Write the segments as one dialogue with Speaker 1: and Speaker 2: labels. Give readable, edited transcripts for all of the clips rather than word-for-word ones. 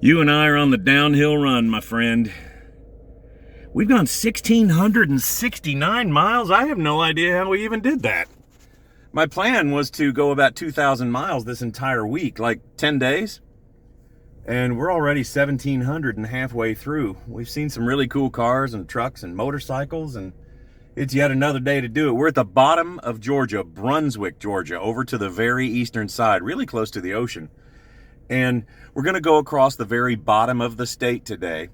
Speaker 1: You and I are on the downhill run, my friend. We've gone 1,669 miles. I have no idea how we even did that. My plan was to go about 2,000 miles this entire week, like 10 days. And we're already 1,700 and halfway through. We've seen some really cool cars and trucks and motorcycles, and it's yet another day to do it. We're at the bottom of Georgia, Brunswick, Georgia, over to the very eastern side, really close to the ocean. And we're going to go across the very bottom of the state today,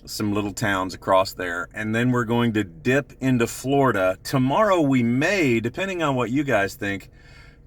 Speaker 1: some little towns across there, and then we're going to dip into Florida. Tomorrow we may, depending on what you guys think,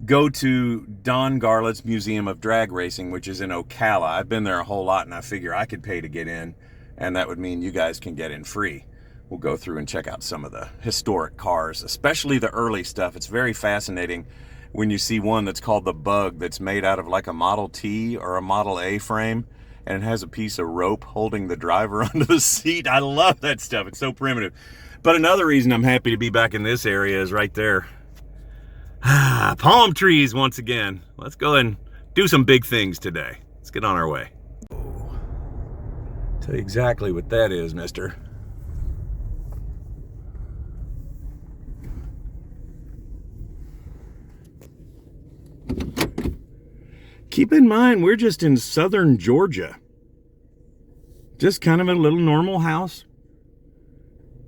Speaker 1: go to Don Garlett's Museum of Drag Racing, which is in Ocala. I've been there a whole lot, and I figure I could pay to get in, and that would mean you guys can get in free. We'll go through and check out some of the historic cars, especially the early stuff. It's very fascinating when you see one that's called the Bug, that's made out of like a Model T or a Model A frame, and it has a piece of rope holding the driver onto the seat. I love that stuff. It's so primitive. But another reason I'm happy to be back in this area is right there. Palm trees once again. Let's go and do some big things today. Let's get on our way. Tell you exactly what that is, mister. Keep in mind, we're just in southern Georgia. Just kind of a little normal house.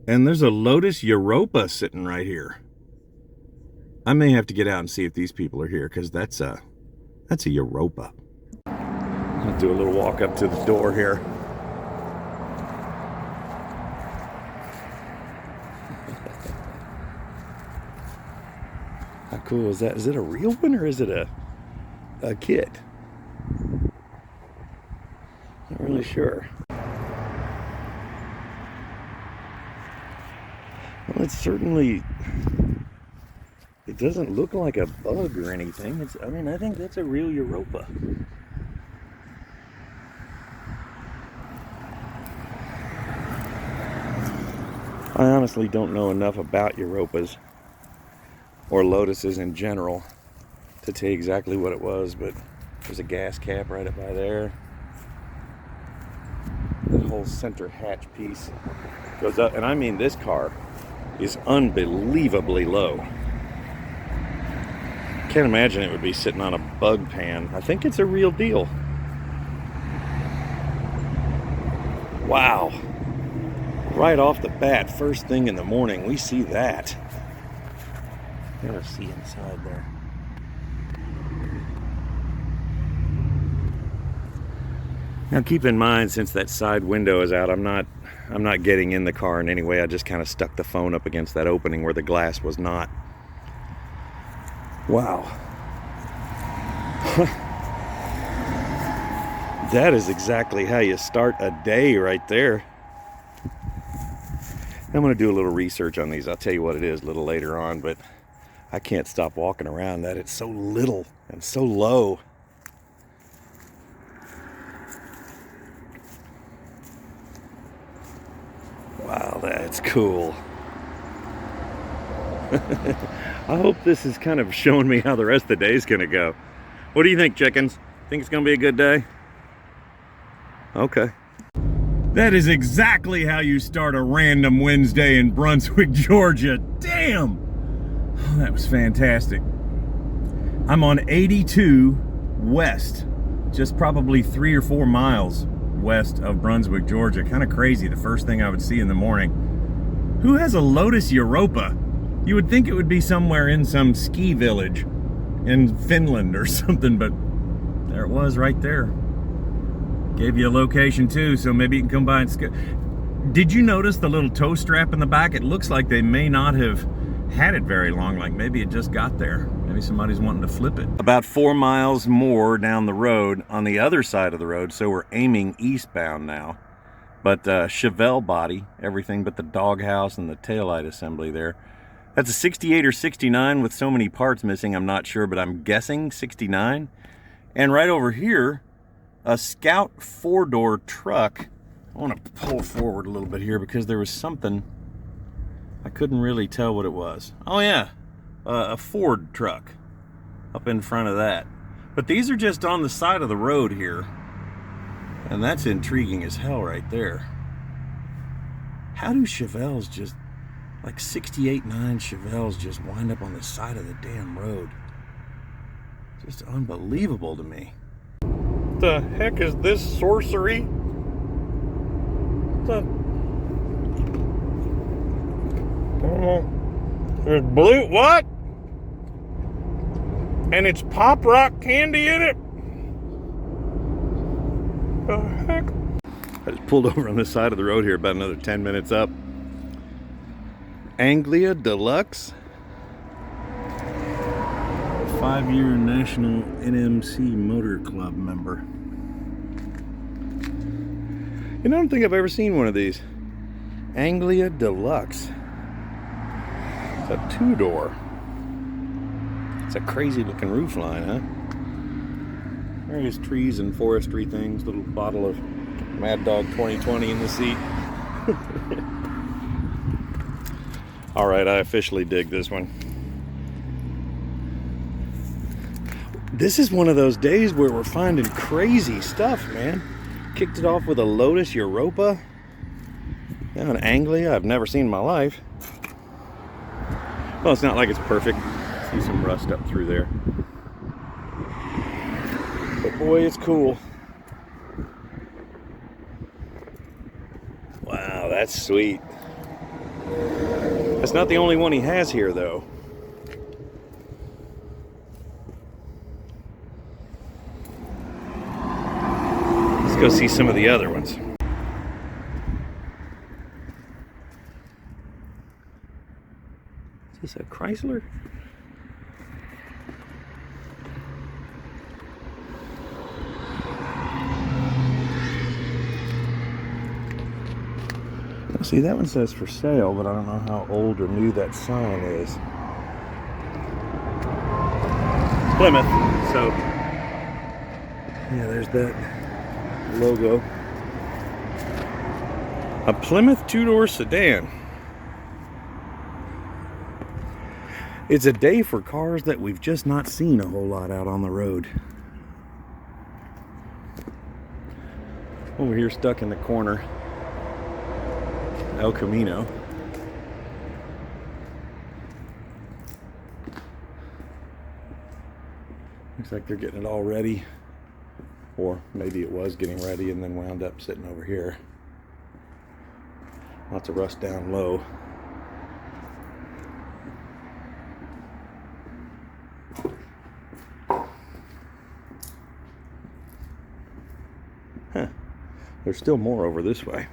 Speaker 1: And there's a Lotus Europa sitting right here. I may have to get out and see if these people are here, because that's a Europa. I'll do a little walk up to the door here. How cool is that? Is it a real one, or is it a kit? Not really sure. Well, it's certainly, it doesn't look like a Bug or anything. I mean, I think that's a real Europa. I honestly don't know enough about Europas or Lotuses in general to tell you exactly what it was, but there's a gas cap right up by there. That whole center hatch piece goes up, and I mean, this car is unbelievably low. Can't imagine it would be sitting on a Bug pan. I think it's a real deal. Wow. Right off the bat, first thing in the morning, we see that. Gotta see inside there. Now keep in mind, since that side window is out, I'm not getting in the car in any way. I just kind of stuck the phone up against that opening where the glass was not. Wow. That is exactly how you start a day right there. I'm going to do a little research on these. I'll tell you what it is a little later on, but I can't stop walking around that. It's so little and so low. Wow, that's cool. I hope this is kind of showing me how the rest of the day is going to go. What do you think, chickens? Think it's going to be a good day? Okay. That is exactly how you start a random Wednesday in Brunswick, Georgia. Damn! Oh, that was fantastic. I'm on 82 west, just probably 3 or 4 miles west of Brunswick, Georgia. Kind of crazy, the first thing I would see in the morning. Who has a Lotus Europa? You would think it would be somewhere in some ski village in Finland or something, but there it was right there. Gave you a location too, so maybe you can come by and Did you notice the little tow strap in the back? It looks like they may not have had it very long, like maybe it just got there. Maybe somebody's wanting to flip it. About 4 miles more down the road on the other side of the road, so we're aiming eastbound now. But Chevelle body, everything but the doghouse and the taillight assembly there. That's a 68 or 69 with so many parts missing, I'm not sure, but I'm guessing 69. And right over here, a Scout 4-door truck. I want to pull forward a little bit here because there was something I couldn't really tell what it was. Oh yeah, a Ford truck up in front of that. But these are just on the side of the road here. And that's intriguing as hell right there. How do Chevelles just, like 68.9 Chevelles just wind up on the side of the damn road? Just unbelievable to me. What the heck is this sorcery? What the? There's blue, what? And it's Pop Rock candy in it? The heck? I just pulled over on the side of the road here about another 10 minutes up. Anglia Deluxe. 5-year National NMC Motor Club member. You know, I don't think I've ever seen one of these. Anglia Deluxe. It's a 2-door. It's a crazy looking roof line, huh? Various trees and forestry things. Little bottle of Mad Dog 2020 in the seat. All right, I officially dig this one. This is one of those days where we're finding crazy stuff, man. Kicked it off with a Lotus Europa. Now an Anglia I've never seen in my life. Well, it's not like it's perfect. See some rust up through there. But boy, it's cool. Wow, that's sweet. That's not the only one he has here, though. Let's go see some of the other ones. Is this a Chrysler? See, that one says for sale, but I don't know how old or new that sign is. It's Plymouth, so yeah, there's that logo. A Plymouth 2-door sedan. It's a day for cars that we've just not seen a whole lot out on the road. Over here, stuck in the corner, El Camino. Looks like they're getting it all ready. Or maybe it was getting ready and then wound up sitting over here. Lots of rust down low. Huh. There's still more over this way.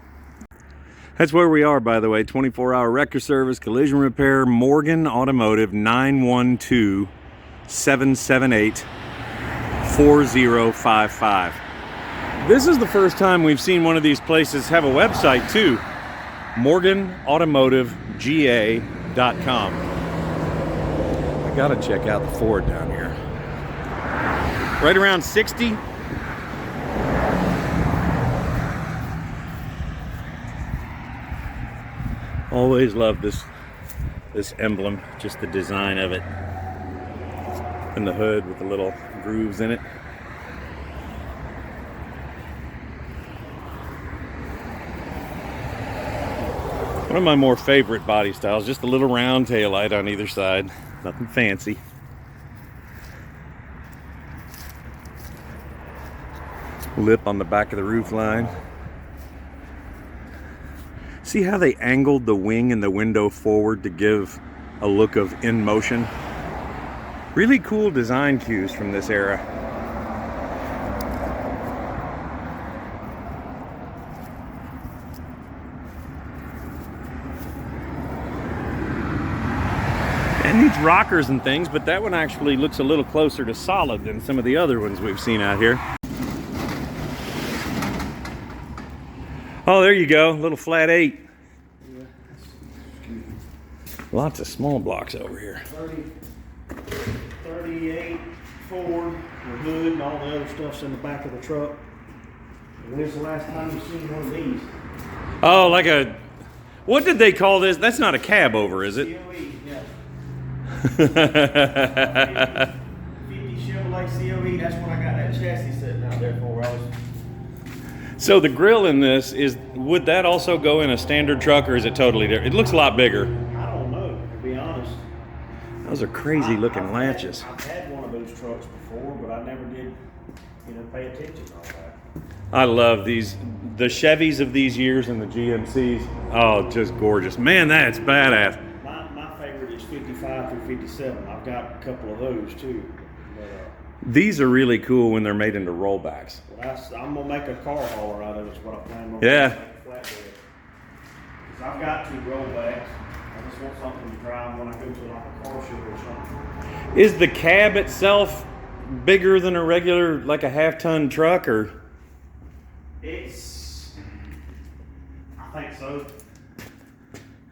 Speaker 1: That's where we are, by the way. 24-hour wrecker service, collision repair, Morgan Automotive, 912-778-4055. This is the first time we've seen one of these places have a website, too. MorganAutomotiveGA.com. I gotta check out the Ford down here. Right around 60. Always loved this emblem, just the design of it. And the hood with the little grooves in it. One of my more favorite body styles, just a little round taillight on either side. Nothing fancy. Lip on the back of the roof line. See how they angled the wing and the window forward to give a look of in motion? Really cool design cues from this era. And needs rockers and things, but that one actually looks a little closer to solid than some of the other ones we've seen out here. Oh, there you go, little flat 8.
Speaker 2: Yeah.
Speaker 1: Lots of small blocks over here.
Speaker 2: 38 Ford, the hood and all the other stuff's in the back of the truck. When's the last time you've seen one of these?
Speaker 1: Oh, like a, what did they call this? That's not a cab over, is it?
Speaker 2: COE, yeah. 50 Chevrolet COE, that's when I got that chassis sitting out there for. I was
Speaker 1: So the grill in this would that also go in a standard truck, or is it totally different? It looks a lot bigger.
Speaker 2: I don't know, to be honest.
Speaker 1: Those are crazy looking latches.
Speaker 2: I've had one of those trucks before, but I never did, pay attention to all that.
Speaker 1: I love these, the Chevys of these years and the GMCs. Oh, just gorgeous. Man, that's badass.
Speaker 2: My favorite is 55 through 57. I've got a couple of those too. But,
Speaker 1: these are really cool when they're made into rollbacks.
Speaker 2: I'm gonna make a car hauler out of it. Is what I plan on.
Speaker 1: Yeah.
Speaker 2: Make a flatbed. 'Cause I've got 2 rollbacks. I just want something to drive when I go to like a car show or something.
Speaker 1: Is the cab itself bigger than a regular, like a half-ton truck, or?
Speaker 2: I think so.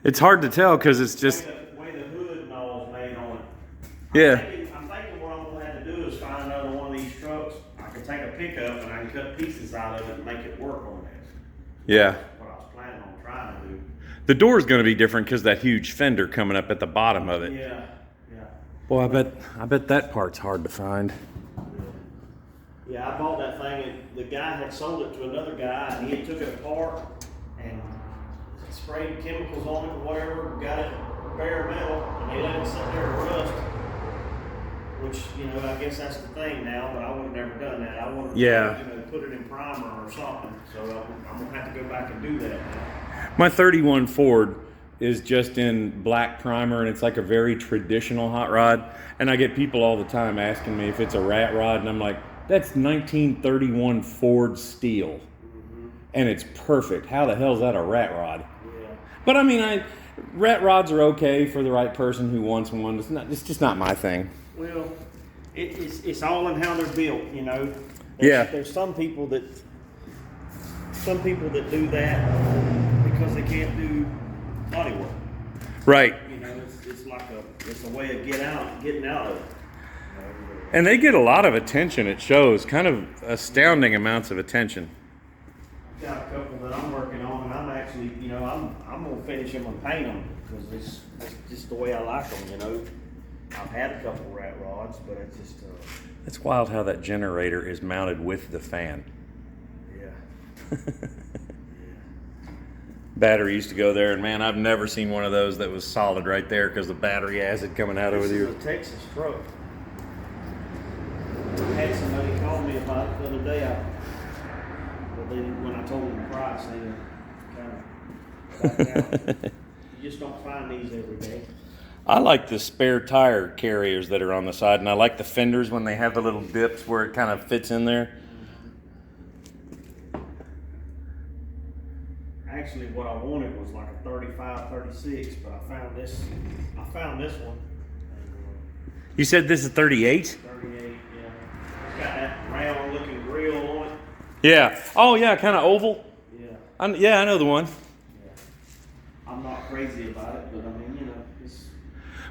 Speaker 1: It's hard to tell because it's just.
Speaker 2: The way the hood and all is made on it.
Speaker 1: Yeah.
Speaker 2: I'm thinking what I'm gonna have to do is find another one of these trucks. I can take a pickup and I can cut pieces out of it and make it work on this.
Speaker 1: Yeah.
Speaker 2: That's what I was planning on trying to do.
Speaker 1: The door's going to be different because that huge fender coming up at the bottom of it.
Speaker 2: Yeah.
Speaker 1: Boy, I bet that part's hard to find.
Speaker 2: Yeah, I bought that thing and the guy had sold it to another guy and he had took it apart and sprayed chemicals on it or whatever, got it bare metal, and they let it sit there and rust. Which, I guess that's the thing now, but I would have never done that. I would have, put it in primer or something. So I'm gonna have to go back and do that now.
Speaker 1: My 31 Ford is just in black primer, and it's like a very traditional hot rod. And I get people all the time asking me if it's a rat rod, and I'm like, that's 1931 Ford steel. And it's perfect. How the hell is that a rat rod?
Speaker 2: Yeah.
Speaker 1: But I mean, rat rods are okay for the right person who wants one. It's just not my thing.
Speaker 2: Well, it's all in how they're built,
Speaker 1: Yeah.
Speaker 2: There's some people that do that because they can't do body work.
Speaker 1: Right.
Speaker 2: It's a way of getting out of it.
Speaker 1: And they get a lot of attention. It shows kind of astounding amounts of attention.
Speaker 2: I've got a couple that I'm working on, and I'm actually, I'm gonna finish them and paint them because it's just the way I like them, I've had a couple rat rods, but it's just.
Speaker 1: It's wild how that generator is mounted with the fan.
Speaker 2: Yeah.
Speaker 1: Battery used to go there, and man, I've never seen one of those that was solid right there because the battery acid coming out over there.
Speaker 2: This is a Texas truck. I had somebody call me about it the other day. When I told them the price, they kind of backed out. You just don't find these every day.
Speaker 1: I like the spare tire carriers that are on the side, and I like the fenders when they have the little dips where it kind of fits in there.
Speaker 2: Actually, what I wanted was like a 35, 36, but I found this one.
Speaker 1: You said this is 38?
Speaker 2: 38, yeah. It's got that round looking grill on it.
Speaker 1: Yeah. Oh, yeah, kind of oval.
Speaker 2: Yeah.
Speaker 1: I know the one.
Speaker 2: Yeah. I'm not crazy about it, but I mean, it's.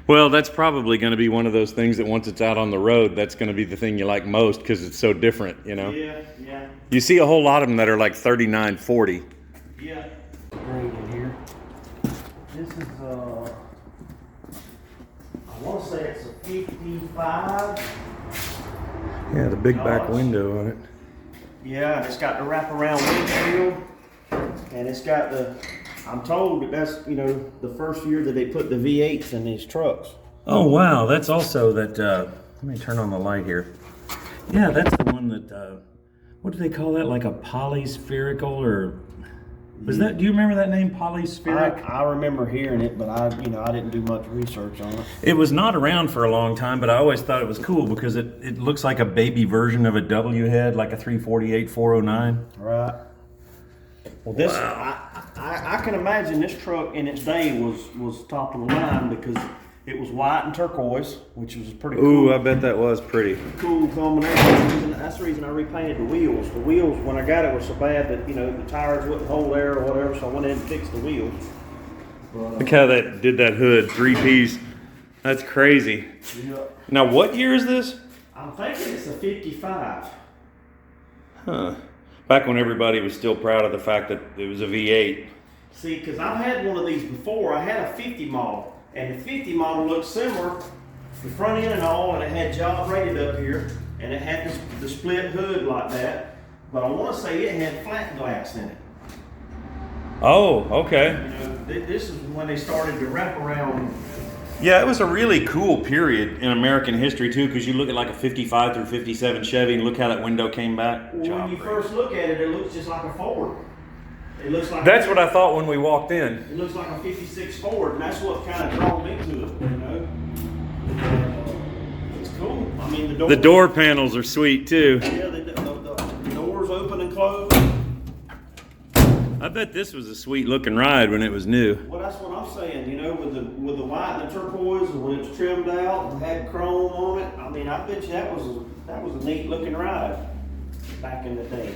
Speaker 1: Well, that's probably going to be one of those things that once it's out on the road, that's going to be the thing you like most because it's so different,
Speaker 2: Yeah.
Speaker 1: You see a whole lot of them that are like 39, 40.
Speaker 2: Yeah. Green in here. This is I want to say it's a 55.
Speaker 1: Yeah, the big back
Speaker 2: Dodge.
Speaker 1: window on it.
Speaker 2: Yeah, it's got the wraparound windshield, and it's got I'm told that's, the first year that they put the V8s in these trucks.
Speaker 1: Oh, wow. That's also that, let me turn on the light here. Yeah, that's the one that, what do they call that? Like a polyspherical or, do you remember that name, polyspheric?
Speaker 2: I remember hearing it, but I didn't do much research on it.
Speaker 1: It was not around for a long time, but I always thought it was cool because it looks like a baby version of a W head, like a 348 409.
Speaker 2: Right. Well, this I can imagine this truck in its day was top of the line because it was white and turquoise, which was pretty cool.
Speaker 1: Ooh, I bet that was pretty.
Speaker 2: Cool combination. That's the reason I repainted the wheels. The wheels, when I got it, were so bad that the tires wouldn't hold air or whatever. So I went in and fixed the wheels. But,
Speaker 1: Look how that did that hood, 3-piece. That's crazy.
Speaker 2: Yeah.
Speaker 1: Now, what year is this?
Speaker 2: I'm thinking it's a 55.
Speaker 1: Huh. Back when everybody was still proud of the fact that it was a V8.
Speaker 2: See, because I've had one of these before. I had a 50 model, and the 50 model looked similar, the front end and all, and it had job rated up here, and it had the split hood like that. but I want to say it had flat glass in it.
Speaker 1: Oh, okay.
Speaker 2: You know, this is when they started to wrap around.
Speaker 1: Yeah, it was a really cool period in American history too, because you look at like a 55 through 57 Chevy and look how that window came back.
Speaker 2: When you first look at it, it looks just like a Ford. It looks like
Speaker 1: That's what I thought when we walked in.
Speaker 2: It looks like a 56 Ford, and that's what kind of drawn me to it, you know. It's cool. I mean,
Speaker 1: The door panels are sweet too.
Speaker 2: Yeah, the doors open and close.
Speaker 1: I bet this was a sweet looking ride when it was new.
Speaker 2: Well, that's what I'm saying. You know, with the white and the turquoise, and when it was trimmed out and had chrome on it. I mean, I bet you that was a neat looking ride back in the day.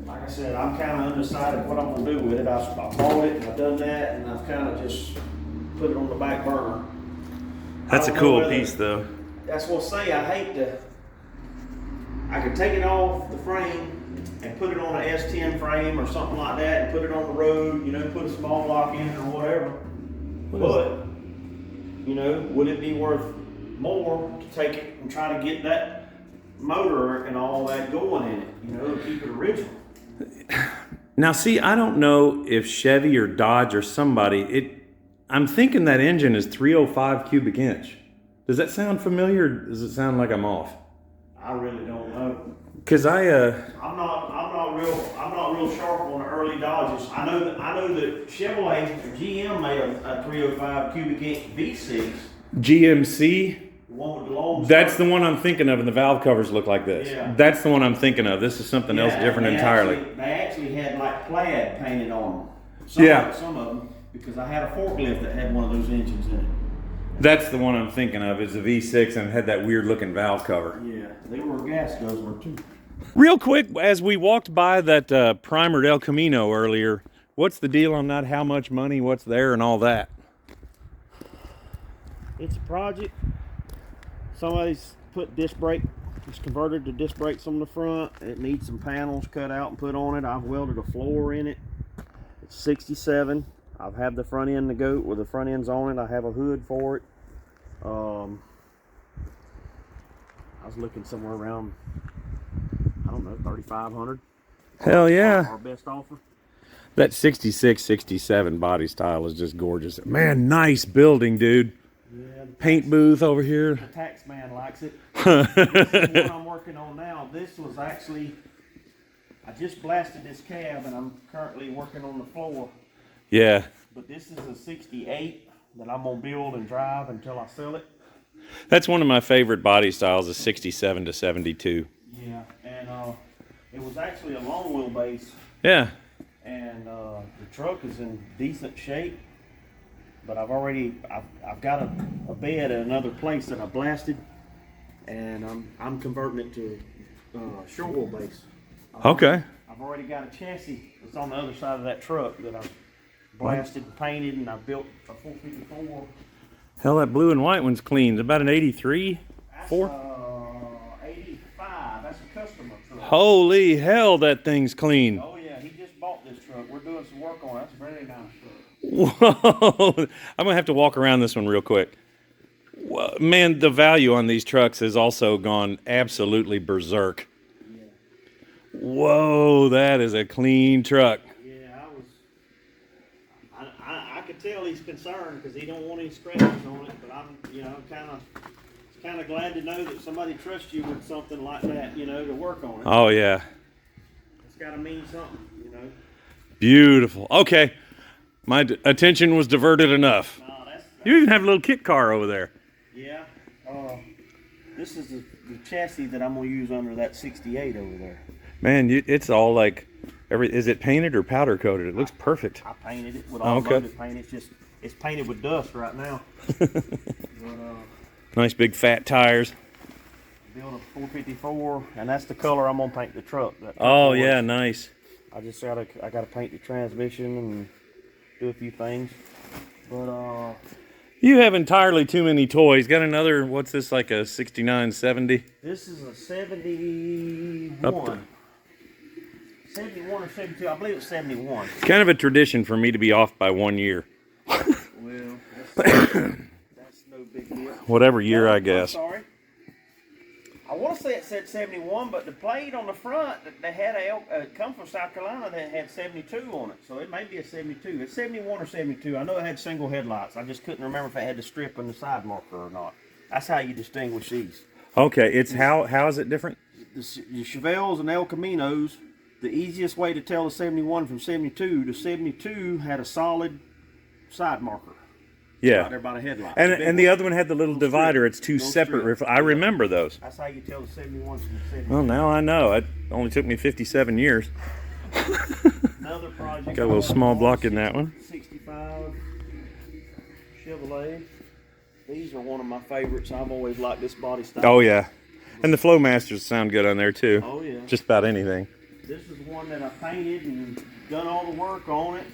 Speaker 2: Like I said, I'm kind of undecided what I'm gonna do with it. I bought it and I've done that, and I've kind of just put it on the back burner.
Speaker 1: That's a cool piece, though.
Speaker 2: That's what I say. I could take it off the frame and put it on an S10 frame or something like that, and put it on the road. You know, put a small block in it or whatever. But you know, would it be worth more to take it and try to get that motor and all that going in it? You know, to keep it original.
Speaker 1: Now, see, I don't know if Chevy or Dodge or somebody. I'm thinking that engine is 305 cubic inch. Does that sound familiar? Or does it sound like I'm off?
Speaker 2: I really don't know.
Speaker 1: Cause
Speaker 2: I'm not real sharp on the early Dodges. I know that Chevrolet or GM made a 305 cubic inch V6.
Speaker 1: GMC.
Speaker 2: The one with the long.
Speaker 1: That's the one I'm thinking of, and the valve covers look like this.
Speaker 2: Yeah.
Speaker 1: That's the one I'm thinking of. This is something else different entirely.
Speaker 2: They actually had like plaid painted on them. Some of them, because I had a forklift that had one of those engines in it.
Speaker 1: That's the one I'm thinking of. It's a V6 and had that weird looking valve cover.
Speaker 2: Yeah, they were a gas guzzler too.
Speaker 1: Real quick, as we walked by that primered El Camino earlier, what's the deal on that? How much money? What's there and all that?
Speaker 2: It's a project. Somebody's put disc brake. It's converted to disc brakes on the front. It needs some panels cut out and put on it. I've welded a floor in it. It's 67. I've had the front end to go with the front ends on it. I have a hood for it. I was looking somewhere around, I don't know, 3,500.
Speaker 1: Hell yeah.
Speaker 2: Our best offer.
Speaker 1: That 66, 67 body style is just gorgeous. Man, nice building, dude.
Speaker 2: Yeah,
Speaker 1: Paint booth over here.
Speaker 2: the tax man likes it. This is what I'm working on now. This was actually, I just blasted this cab and I'm currently working on the floor.
Speaker 1: Yeah.
Speaker 2: But this is a 68 that I'm gonna build and drive until I sell it.
Speaker 1: That's one of my favorite body styles, is 67 to 72.
Speaker 2: Yeah, and it was actually a long wheelbase.
Speaker 1: Yeah.
Speaker 2: And the truck is in decent shape. But I've got a bed at another place that I blasted, and I'm converting it to short wheelbase.
Speaker 1: Okay.
Speaker 2: I've already got a chassis that's on the other side of that truck that I've blasted and painted, and I built a 454.
Speaker 1: Hell, that blue and white one's clean. It's about an 83?
Speaker 2: That's 85. That's a customer truck.
Speaker 1: Holy hell, that thing's clean.
Speaker 2: Oh yeah, he just bought this truck. We're doing some work on it. That's a very nice truck.
Speaker 1: Whoa. I'm gonna have to walk around this one real quick. Whoa, man, the value on these trucks has also gone absolutely berserk.
Speaker 2: Yeah.
Speaker 1: Whoa, that is a clean truck.
Speaker 2: Yeah, I could tell he's concerned because he don't want any scratches on it. But I'm kind of glad to know that somebody trusts you with something like that, to work on it.
Speaker 1: Oh yeah.
Speaker 2: It's got to mean something,
Speaker 1: Beautiful. Okay. My attention was diverted enough.
Speaker 2: No, that's
Speaker 1: You even have a little kit car over there.
Speaker 2: yeah. This is the chassis that I'm gonna use under that 68 over there.
Speaker 1: Man, it's all like, is it painted or powder coated? It looks perfect.
Speaker 2: I painted it with automotive paint. It's painted with dust right now. But,
Speaker 1: Nice big fat tires.
Speaker 2: built a 454, and that's the color I'm gonna paint the truck.
Speaker 1: Oh yeah, nice.
Speaker 2: I gotta paint the transmission and do a few things. But
Speaker 1: You have entirely too many toys. Got another, what's this, like a 69, 70?
Speaker 2: this is a 71. 71 or 72, I believe it's 71.
Speaker 1: Kind of a tradition for me to be off by 1 year.
Speaker 2: Well, that's no big deal.
Speaker 1: Whatever year, I
Speaker 2: I'm
Speaker 1: guess.
Speaker 2: sorry. I want to say it said 71, but the plate on the front, they had come from South Carolina, that had 72 on it. So it may be a 72. It's 71 or 72. I know it had single headlights. I just couldn't remember if it had the strip and the side marker or not. That's how you distinguish these.
Speaker 1: Okay, it's how is it different?
Speaker 2: The Chevelles and El Caminos, the easiest way to tell the 71 from 72, the 72 had a solid side marker.
Speaker 1: Yeah.
Speaker 2: Right there by the headlight.
Speaker 1: And the other one had the little divider.
Speaker 2: Strip.
Speaker 1: It's two separate. I remember those.
Speaker 2: That's how you tell the 71 from the 72.
Speaker 1: Well, now I know. It only took me 57 years.
Speaker 2: Another project.
Speaker 1: Got a little small block in that one.
Speaker 2: 65 Chevrolet. These are one of my favorites. I've always liked this body style.
Speaker 1: Oh, yeah. And the Flowmasters sound good on there, too.
Speaker 2: Oh, yeah.
Speaker 1: Just about anything.
Speaker 2: This is one that I painted and done all the work on it.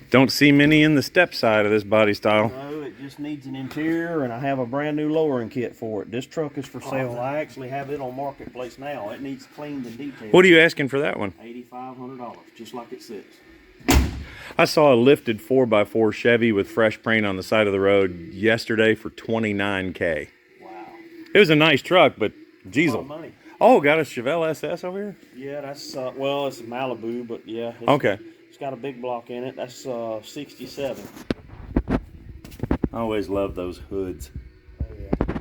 Speaker 1: Don't see many in the step side of this body style.
Speaker 2: No, it just needs an interior, and I have a brand new lowering kit for it. This truck is for sale. I actually have it on Marketplace now. It needs cleaned and detailed.
Speaker 1: What are you asking for that one?
Speaker 2: $8,500, just like it says.
Speaker 1: I saw a lifted 4x4 Chevy with fresh paint on the side of the road yesterday for $29K.
Speaker 2: Wow.
Speaker 1: It was a nice truck, but diesel.
Speaker 2: A lot of money.
Speaker 1: Oh, got a Chevelle SS over here?
Speaker 2: Yeah, that's, well, it's a Malibu, but yeah.
Speaker 1: Okay.
Speaker 2: It's got a big block in it. That's 67.
Speaker 1: I always love those hoods.
Speaker 2: Oh, yeah.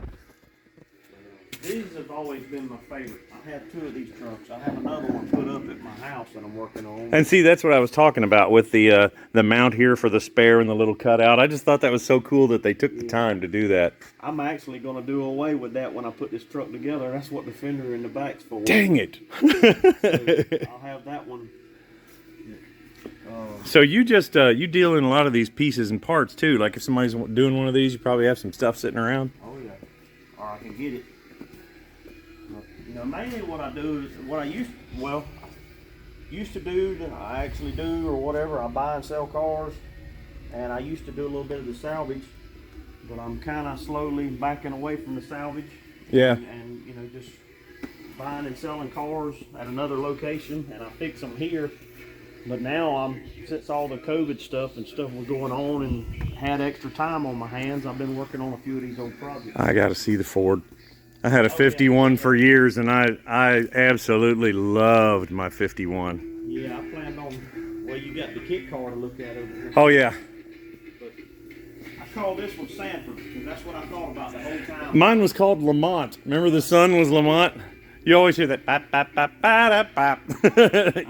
Speaker 2: These have always been my favorite. I have two of these trucks. I have another one put up at my house that I'm working on.
Speaker 1: And see, that's what I was talking about with the mount here for the spare and the little cutout. I just thought that was so cool that they took the time to do that.
Speaker 2: I'm actually going to do away with that when I put this truck together. That's what the fender in the back's for.
Speaker 1: Dang it.
Speaker 2: So I'll have that one.
Speaker 1: So you just, you deal in a lot of these pieces and parts too. Like if somebody's doing one of these, you probably have some stuff sitting around.
Speaker 2: Oh yeah. Or I can get it. You know, mainly what I do is what I used to do, I actually do or whatever. I buy and sell cars, and I used to do a little bit of the salvage, but I'm kind of slowly backing away from the salvage.
Speaker 1: Yeah.
Speaker 2: And you know, just buying and selling cars at another location, and I fix them here. But now since all the COVID stuff and stuff was going on and had extra time on my hands, I've been working on a few of these old projects.
Speaker 1: I got to see the Ford. I had a 51 for years, and I absolutely loved my 51.
Speaker 2: Yeah, I planned on, well, you got the kit car to look at over here.
Speaker 1: Oh, yeah.
Speaker 2: But I call this one Sanford, because that's what I thought about the whole time.
Speaker 1: Mine was called Lamont. Remember the son was Lamont? You always hear that, bop, bop, bop, bop, bop.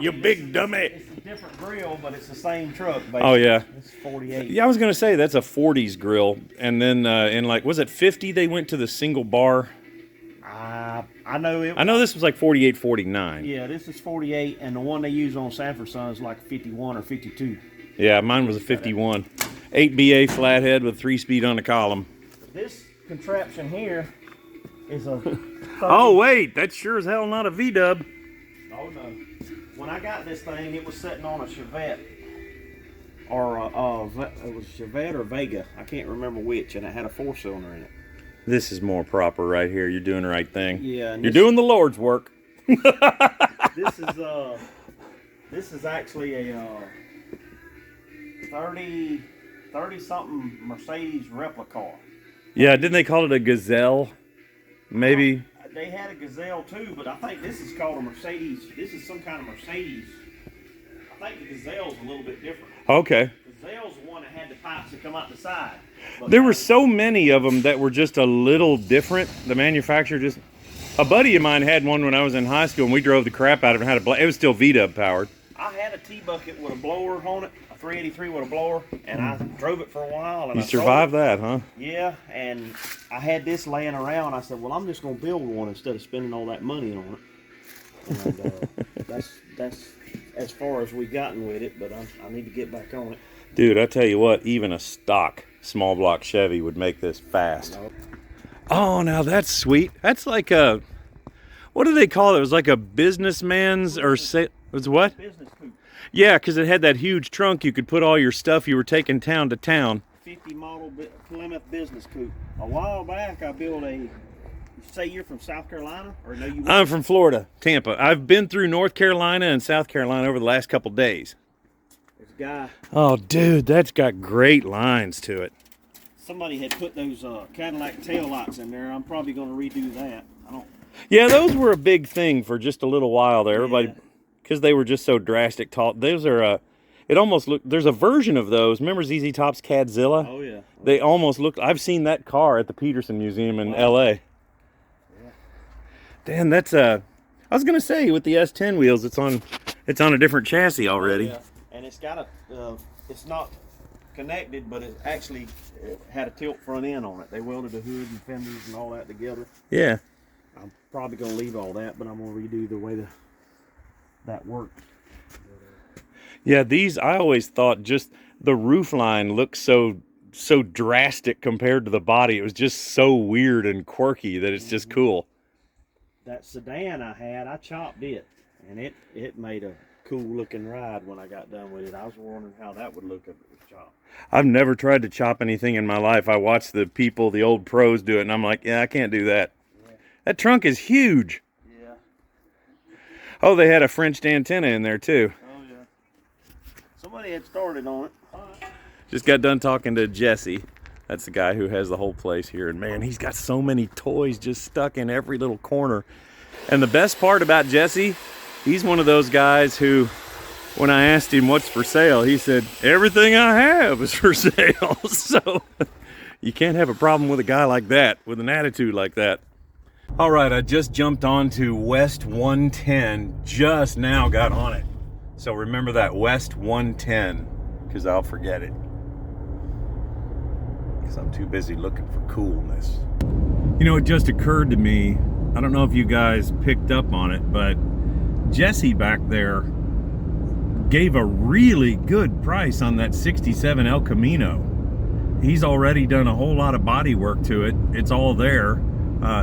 Speaker 1: You big dummy.
Speaker 2: It's a different grill, but it's the same truck, basically.
Speaker 1: Oh, yeah.
Speaker 2: It's 48.
Speaker 1: Yeah, I was going to say, that's a 40s grill. And then in like, was it 50, they went to the single bar?
Speaker 2: I know it.
Speaker 1: I know this was like 48, 49.
Speaker 2: Yeah, this is 48, and the one they use on Sanford Son is like 51 or 52.
Speaker 1: Yeah, mine was a 51. 8BA flathead with 3-speed on the column.
Speaker 2: This contraption here is a...
Speaker 1: Oh, wait, that's sure as hell not a V-dub.
Speaker 2: Oh, no. When I got this thing, it was sitting on a Chevette. Or it was Chevette or Vega. I can't remember which, and it had a 4-cylinder in it.
Speaker 1: This is more proper right here. You're doing the right thing.
Speaker 2: Yeah.
Speaker 1: You're doing the Lord's work.
Speaker 2: This is actually a 30-something Mercedes replica car.
Speaker 1: Yeah, didn't they call it a Gazelle? Maybe.
Speaker 2: They had a Gazelle too, but I think this is called a Mercedes. This is some kind of Mercedes. I think the Gazelle's a little bit different.
Speaker 1: Okay.
Speaker 2: Gazelle's the one that had the pipes that come out the side. But
Speaker 1: There were so many of them that were just a little different. The manufacturer just... A buddy of mine had one when I was in high school, and we drove the crap out of it. It was still V-dub powered.
Speaker 2: I had a T-bucket with a blower on it, a 383 with a blower, and I drove it for a while. And
Speaker 1: You survived that, huh?
Speaker 2: Yeah, and I had this laying around. I said, well, I'm just going to build one instead of spending all that money on it. And that's as far as we've gotten with it, but I need to get back on it.
Speaker 1: Dude, I tell you what, even a stock small block Chevy would make this fast. Oh, now that's sweet. That's like a, what do they call it? It was like a businessman's or it was what?
Speaker 2: Business coupe.
Speaker 1: Yeah, because it had that huge trunk. You could put all your stuff you were taking town to town.
Speaker 2: 50 model Plymouth business coupe. A while back, I built a. Say you're from South Carolina, or no? You.
Speaker 1: I'm from Florida, Tampa. I've been through North Carolina and South Carolina over the last couple days.
Speaker 2: There's a guy.
Speaker 1: Oh, dude, that's got great lines to it.
Speaker 2: Somebody had put those Cadillac taillights in there. I'm probably going to redo that.
Speaker 1: Yeah, those were a big thing for just a little while there. Everybody, because they were just so drastic tall. Those are, it almost looked, there's a version of those. Remember ZZ Top's Cadzilla?
Speaker 2: Oh, yeah.
Speaker 1: They almost looked, I've seen that car at the Peterson Museum in LA. Yeah. Dan, that's, I was going to say, with the S10 wheels, it's on a different chassis already.
Speaker 2: Oh, yeah. And it's got a, it's not connected, but it actually had a tilt front end on it. They welded the hood and fenders and all that together.
Speaker 1: Yeah.
Speaker 2: I'm probably going to leave all that, but I'm going to redo the way that worked.
Speaker 1: Yeah, these, I always thought just the roof line looked so drastic compared to the body. It was just so weird and quirky that it's just cool.
Speaker 2: That sedan I had, I chopped it, and it made a cool looking ride when I got done with it. I was wondering how that would look if it was chopped.
Speaker 1: I've never tried to chop anything in my life. I watched the people, the old pros do it, and I'm like, yeah, I can't do that. Yeah. That trunk is huge.
Speaker 2: Yeah.
Speaker 1: Oh, they had a French antenna in there too.
Speaker 2: Oh yeah. Somebody had started on it.
Speaker 1: Just got done talking to Jesse. That's the guy who has the whole place here. And man, he's got so many toys just stuck in every little corner. And the best part about Jesse, he's one of those guys who, when I asked him what's for sale, he said, everything I have is for sale. So you can't have a problem with a guy like that, with an attitude like that. All right, I just jumped onto West 110, just now got on it. So remember that, West 110, because I'll forget it. Because I'm too busy looking for coolness. You know, it just occurred to me, I don't know if you guys picked up on it, but Jesse back there gave a really good price on that 67 El Camino. He's already done a whole lot of body work to it. It's all there.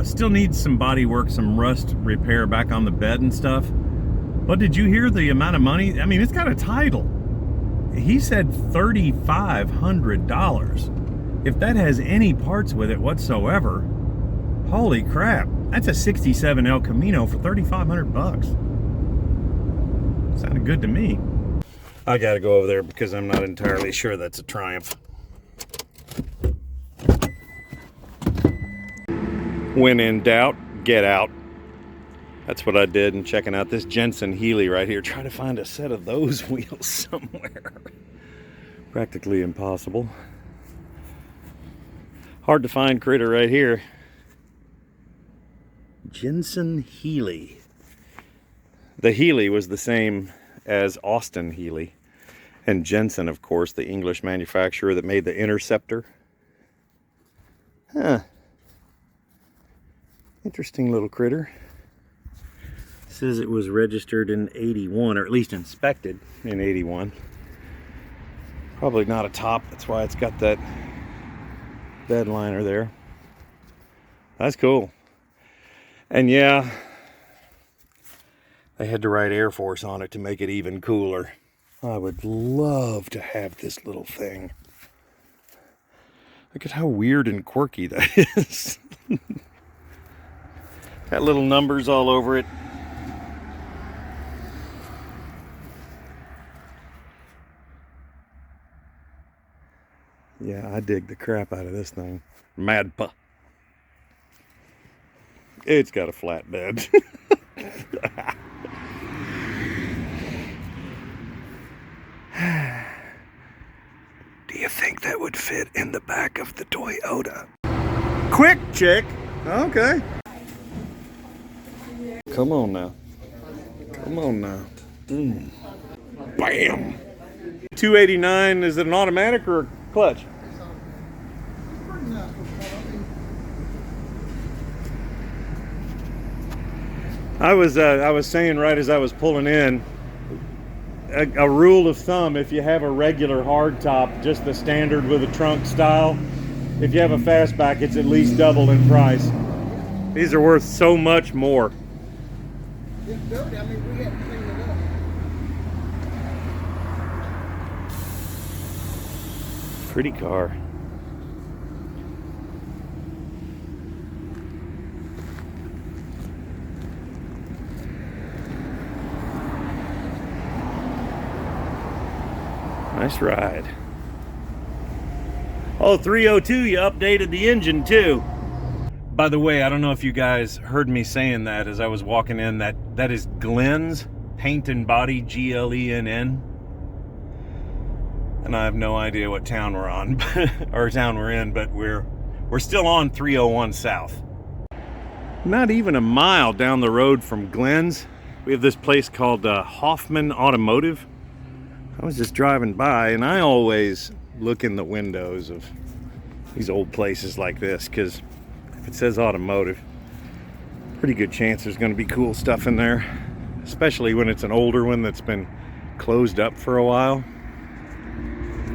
Speaker 1: Still needs some body work, some rust repair back on the bed and stuff. But did you hear the amount of money? I mean, it's got a title. He said $3,500. If that has any parts with it whatsoever, holy crap. That's a 67 El Camino for $3,500. Sounded good to me. I gotta go over there because I'm not entirely sure that's a Triumph. When in doubt, get out. That's what I did in checking out this Jensen Healy right here. Trying to find a set of those wheels somewhere. Practically impossible. Hard to find critter right here. Jensen Healy. The Healy was the same as Austin Healy. And Jensen, of course, the English manufacturer that made the Interceptor. Huh. Interesting little critter. Says it was registered in 81, or at least inspected in 81. Probably not a top, that's why it's got that bed liner there. That's cool. And yeah, they had to write Air Force on it to make it even cooler. I would love to have this little thing. Look at how weird and quirky that is. Got little numbers all over it. Yeah, I dig the crap out of this thing. Madpa. It's got a flat bed. Do you think that would fit in the back of the Toyota? Quick chick. Okay. Come on now. Come on now. Bam. 289, is it an automatic or a clutch? I was saying right as I was pulling in, a rule of thumb, if you have a regular hardtop, just the standard with a trunk style, if you have a fastback, it's at least double in price. These are worth so much more.
Speaker 3: It's dirty. I mean, we had to clean it up.
Speaker 1: Pretty car. Nice ride. Oh, 302, you updated the engine too. By the way, I don't know if you guys heard me saying that as I was walking in, that is Glenn's Paint and Body, Glenn. And I have no idea what town we're on, or town we're in, but we're still on 301 South. Not even a mile down the road from Glenn's, we have this place called Hoffman Automotive. I was just driving by, and I always look in the windows of these old places like this, because if it says automotive, pretty good chance there's going to be cool stuff in there, especially when it's an older one that's been closed up for a while.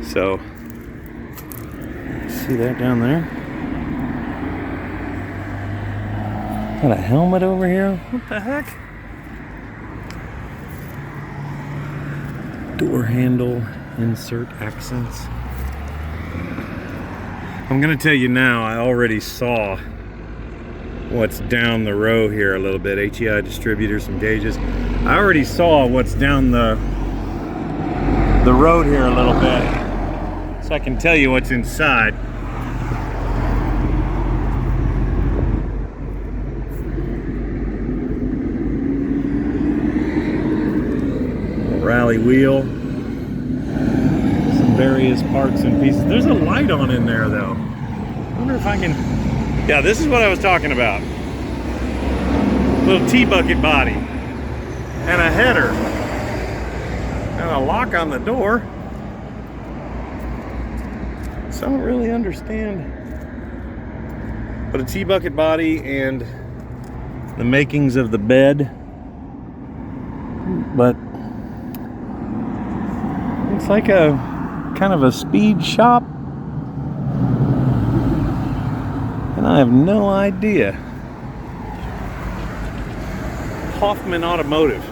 Speaker 1: So, see that down there? Got a helmet over here? What the heck? Door handle, insert accents. I'm gonna tell you now, I already saw what's down the row here a little bit. HEI distributors, some gauges. I already saw what's down the road here a little bit. So I can tell you what's inside. A rally wheel. Some various parts and pieces. There's a light on in there though. I wonder if I can... Yeah, this is what I was talking about. Little T-bucket body. And a header. And a lock on the door. So I don't really understand. But a T-bucket body and the makings of the bed. But it's like a kind of a speed shop. And I have no idea. Hoffman Automotive.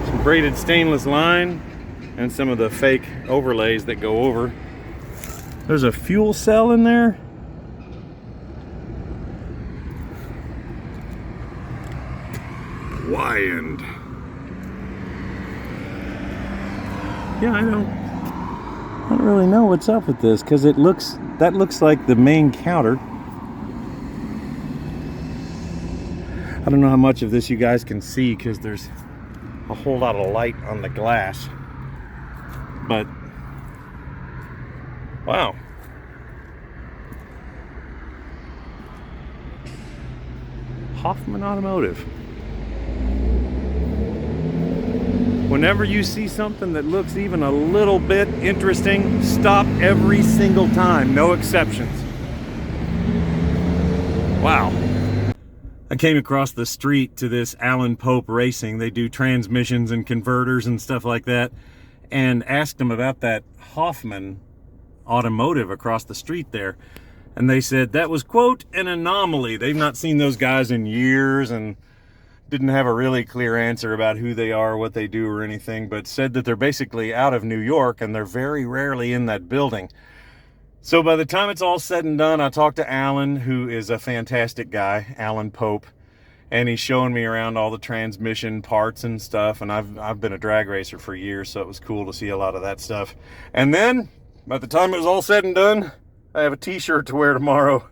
Speaker 1: Some braided stainless line and some of the fake overlays that go over. There's a fuel cell in there. Wyand. Yeah, I don't really know what's up with this, because that looks like the main counter. I don't know how much of this you guys can see because there's a whole lot of light on the glass. But wow. Hoffman Automotive. Whenever you see something that looks even a little bit interesting, stop every single time, no exceptions. Wow. I came across the street to this Alan Pope Racing. They do transmissions and converters and stuff like that, and asked them about that Hoffman Automotive across the street there. And they said that was, quote, an anomaly. They've not seen those guys in years and didn't have a really clear answer about who they are, what they do, or anything, but said that they're basically out of New York and they're very rarely in that building. So by the time it's all said and done, I talked to Alan, who is a fantastic guy, Alan Pope, and he's showing me around all the transmission parts and stuff. And I've been a drag racer for years, so it was cool to see a lot of that stuff. And then by the time it was all said and done, I have a t-shirt to wear tomorrow.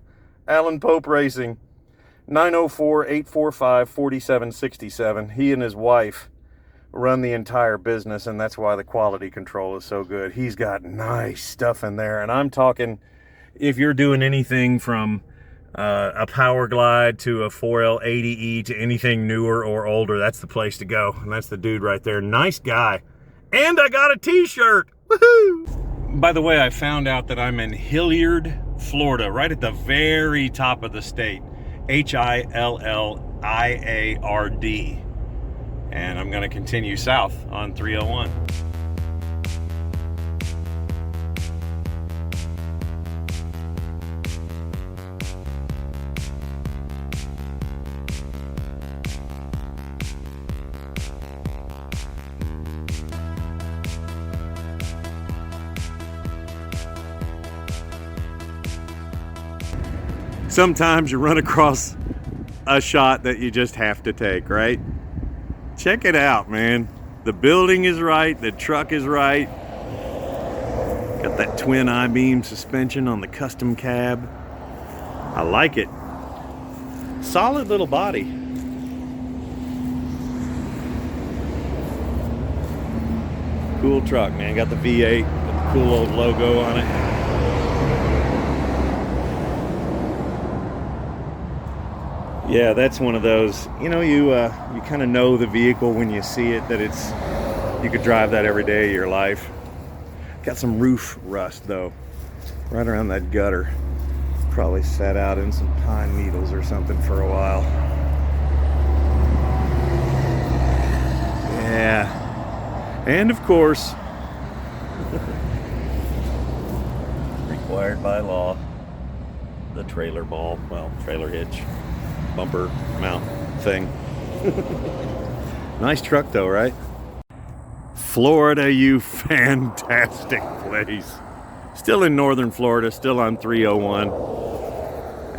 Speaker 1: Alan Pope Racing, 904-845-4767. He and his wife run the entire business, and that's why the quality control is so good. He's got nice stuff in there, and I'm talking, if you're doing anything from a Power Glide to a 4L80E to anything newer or older, that's the place to go. And that's the dude right there. Nice guy. And I got a t-shirt. Woohoo! By the way, I found out that I'm in Hilliard, Florida, right at the very top of the state. Hilliard. And I'm going to continue south on 301. Sometimes you run across a shot that you just have to take, right? Check it out, man. The building is right, the truck is right. Got that twin I-beam suspension on the custom cab. I like it. solid little body. Cool truck, man. Got the V8, got the cool old logo on it. Yeah, that's one of those, you know, you kind of know the vehicle when you see it, that you could drive that every day of your life. Got some roof rust though, right around that gutter. Probably sat out in some pine needles or something for a while. Yeah. And of course, required by law, the trailer ball, well, trailer hitch, bumper mount thing. Nice truck though, right? Florida, you fantastic place. Still in northern Florida, still on 301.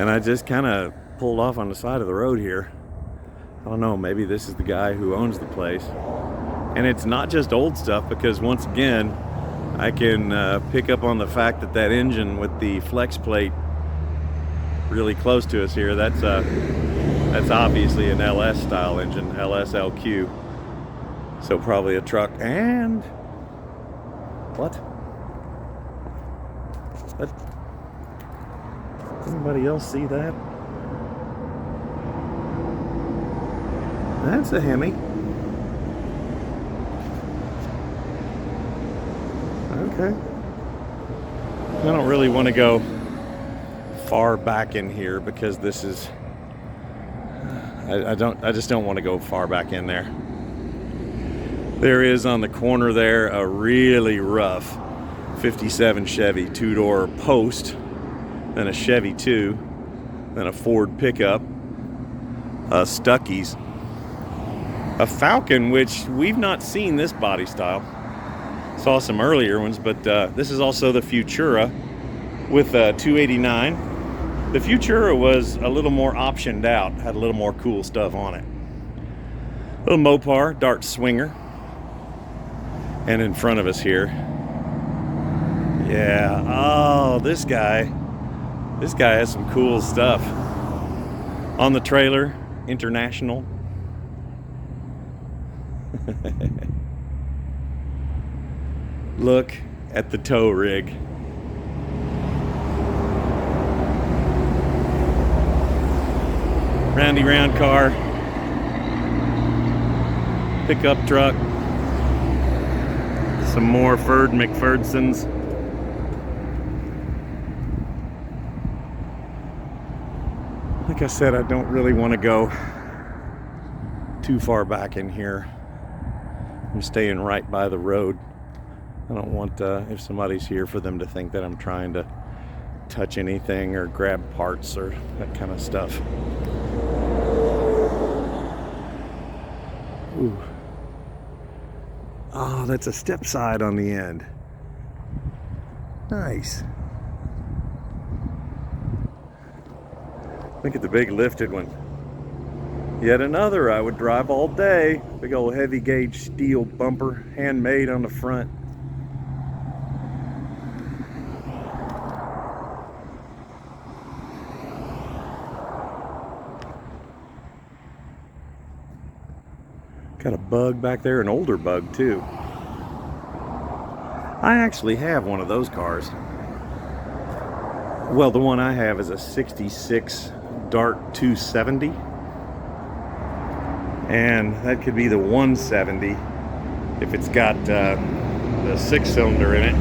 Speaker 1: And I just kind of pulled off on the side of the road here. I don't know, maybe this is the guy who owns the place. And it's not just old stuff, because once again, I can pick up on the fact that that engine with the flex plate really close to us here, that's obviously an LS style engine, LSLQ. So probably a truck. And what? Anybody else see that? That's a Hemi. Okay. I don't really want to go far back in here because this is I just don't want to go far back in there. There is on the corner there a really rough 57 Chevy two-door Post, then a Chevy 2, then a Ford pickup, a Stuckey's, a Falcon, which we've not seen this body style. Saw some earlier ones, but this is also the Futura with 289. The Futura was a little more optioned out, had a little more cool stuff on it. Little Mopar, Dart Swinger. And in front of us here, yeah, oh, this guy has some cool stuff. On the trailer, International. Look at the tow rig. Roundy round car. Pickup truck. Some more Ferd McPherdsons. Like I said, I don't really want to go too far back in here. I'm staying right by the road. I don't want, if somebody's here, for them to think that I'm trying to touch anything or grab parts or that kind of stuff. Ooh. Oh, that's a step side on the end. Nice. Look at the big lifted one. Yet another I would drive all day. Big old heavy gauge steel bumper, handmade on the front. Got a Bug back there, an older Bug too. I actually have one of those cars. Well, the one I have is a 66 Dart 270. And that could be the 170 if it's got the 6-cylinder in it.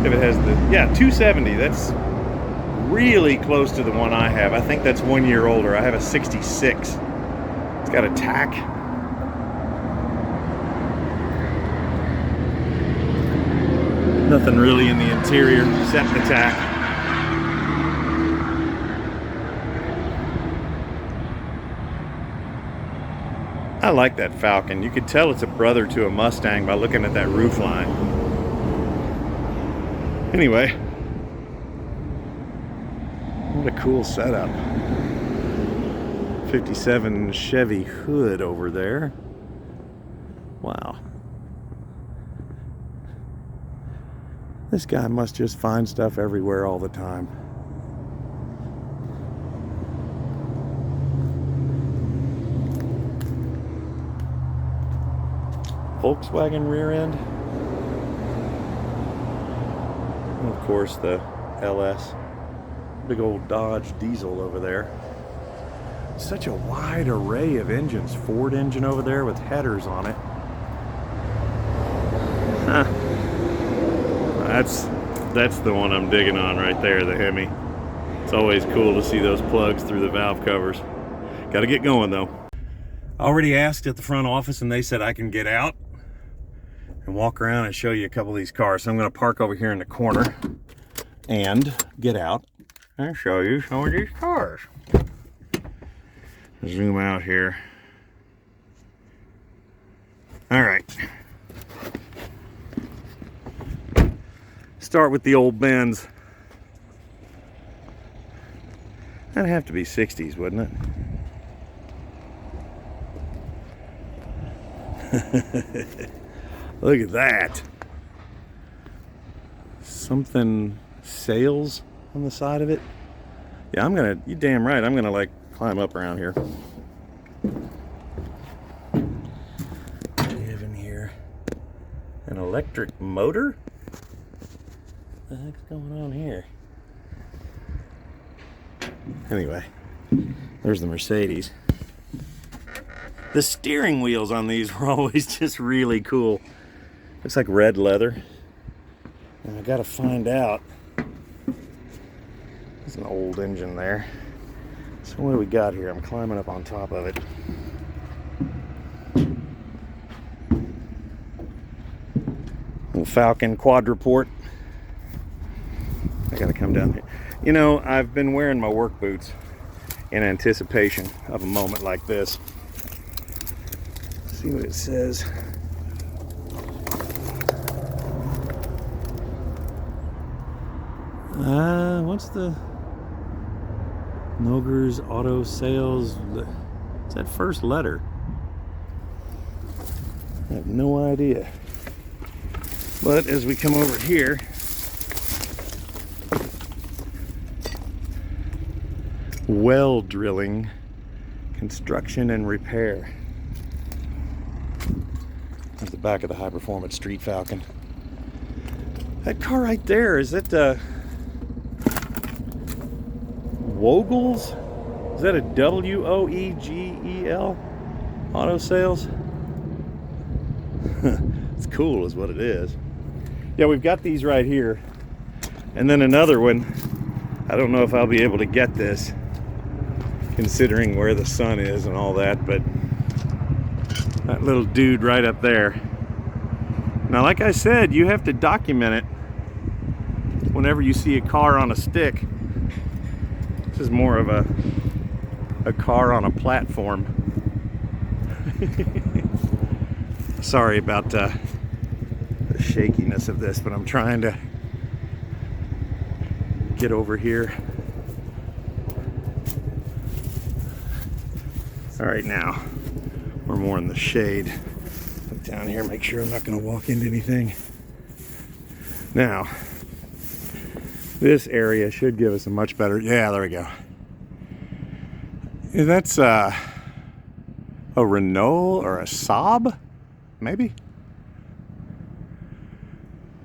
Speaker 1: If it has the, yeah, 270, that's really close to the one I have. I think that's 1 year older. I have a 66. It's got a tack. Nothing really in the interior except the tack. I like that Falcon. You could tell it's a brother to a Mustang by looking at that roof line. Anyway, what a cool setup. 57 Chevy hood over there. Wow. This guy must just find stuff everywhere all the time. Volkswagen rear end. And of course the LS. Big old Dodge diesel over there. Such a wide array of engines. Ford engine over there with headers on it. Huh. That's the one I'm digging on right there, the Hemi. It's always cool to see those plugs through the valve covers. Got to get going though. I already asked at the front office and they said I can get out and walk around and show you a couple of these cars. So I'm going to park over here in the corner and get out and show you some of these cars. Zoom out here. All right. Start with the old Benz. That'd have to be 60s, wouldn't it? Look at that. Something sales on the side of it. Yeah, I'm gonna, you damn right, I'm gonna like climb up around here. What do we have in here? An electric motor? What the heck's going on here? Anyway, there's the Mercedes. The steering wheels on these were always just really cool. Looks like red leather. And I gotta find out. There's an old engine there. So what do we got here? I'm climbing up on top of it. Little Falcon quadruport. I gotta come down here. You know, I've been wearing my work boots in anticipation of a moment like this. Let's see what it says. What's the Noger's Auto Sales? What's that first letter? I have no idea. But as we come over here, well drilling, construction and repair. There's the back of the high performance Street Falcon. That car right there, is it Wogel's? Is that a W-O-E-G-E-L? Auto Sales? It's cool is what it is. Yeah, we've got these right here. And then another one. I don't know if I'll be able to get this considering where the sun is and all that, but that little dude right up there. Now, like I said, you have to document it whenever you see a car on a stick. This is more of a car on a platform. Sorry about the shakiness of this, but I'm trying to get over here. All right, now we're more in the shade. Look down here, make sure I'm not going to walk into anything. Now, this area should give us a much better, yeah, there we go. Yeah, that's a Renault or a Saab, maybe?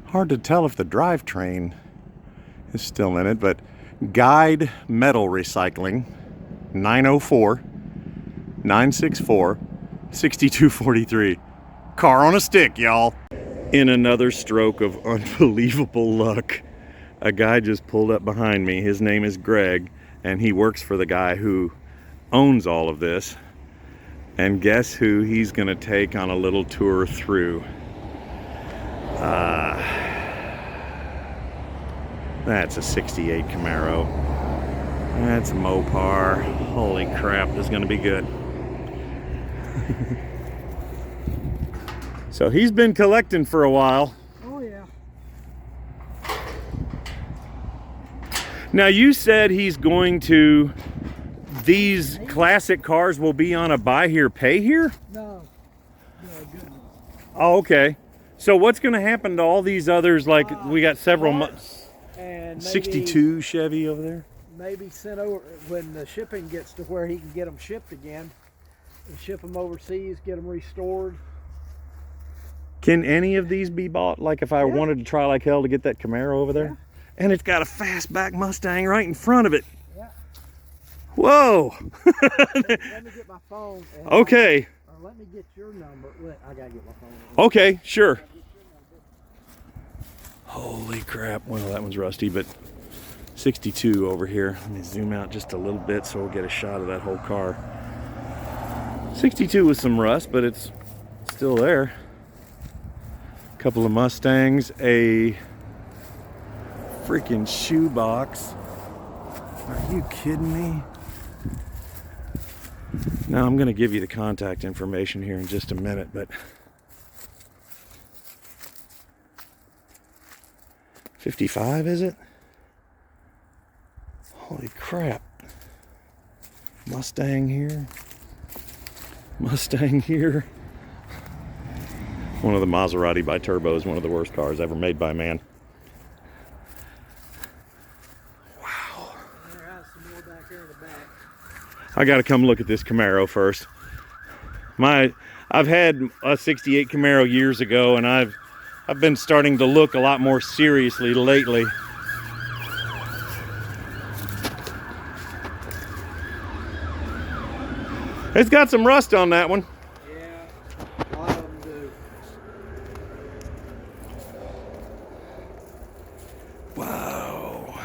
Speaker 1: Hard to tell if the drivetrain is still in it, but Guide Metal Recycling, 904-964-6243. Car on a stick, y'all. In another stroke of unbelievable luck, a guy just pulled up behind me. His name is Greg, and he works for the guy who owns all of this. And guess who he's gonna take on a little tour through? That's a 68 Camaro. That's a Mopar. Holy crap, this is gonna be good. So he's been collecting for a while.
Speaker 3: Oh yeah.
Speaker 1: Now you said he's going to, these classic cars will be on a buy here, pay here?
Speaker 3: No. No, goodness.
Speaker 1: Oh, okay. So what's going to happen to all these others? Like we got several months.
Speaker 3: And maybe,
Speaker 1: 62 Chevy over there.
Speaker 3: maybe sent over when the shipping gets to where he can get them shipped again. And ship them overseas, get them restored.
Speaker 1: Can any of these be bought? Like if I wanted to try like hell to get that Camaro over there?
Speaker 3: Yeah.
Speaker 1: And it's got a fastback Mustang right in front of it.
Speaker 3: Yeah.
Speaker 1: Whoa.
Speaker 3: Let me get my phone. And
Speaker 1: Okay.
Speaker 3: or let me get your number. Wait, I gotta get my phone.
Speaker 1: Okay, sure. Holy crap. Well, that one's rusty, but 62 over here. Let me zoom out just a little bit so we'll get a shot of that whole car. 62 with some rust, but it's still there. A couple of Mustangs, a freaking shoebox. Are you kidding me? Now I'm going to give you the contact information here in just a minute, but 55 is it? Holy crap. Mustang here. Mustang here. One of the Maserati by Turbo is one of the worst cars ever made by man. Wow.
Speaker 3: Some more back here in the back.
Speaker 1: I gotta come look at this Camaro first. I've had a 68 Camaro years ago, and I've been starting to look a lot more seriously lately. It's got some rust on that one.
Speaker 3: Yeah, a lot of them do.
Speaker 1: Wow.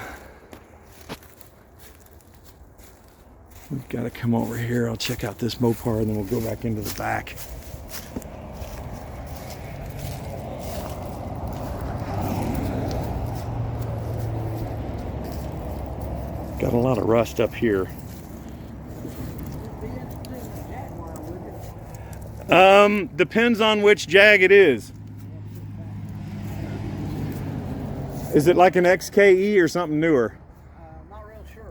Speaker 1: We've got to come over here. I'll check out this Mopar and then we'll go back into the back. Got a lot of rust up here. Depends on which Jag it is. Is it like an XKE or something newer?
Speaker 3: Not real sure.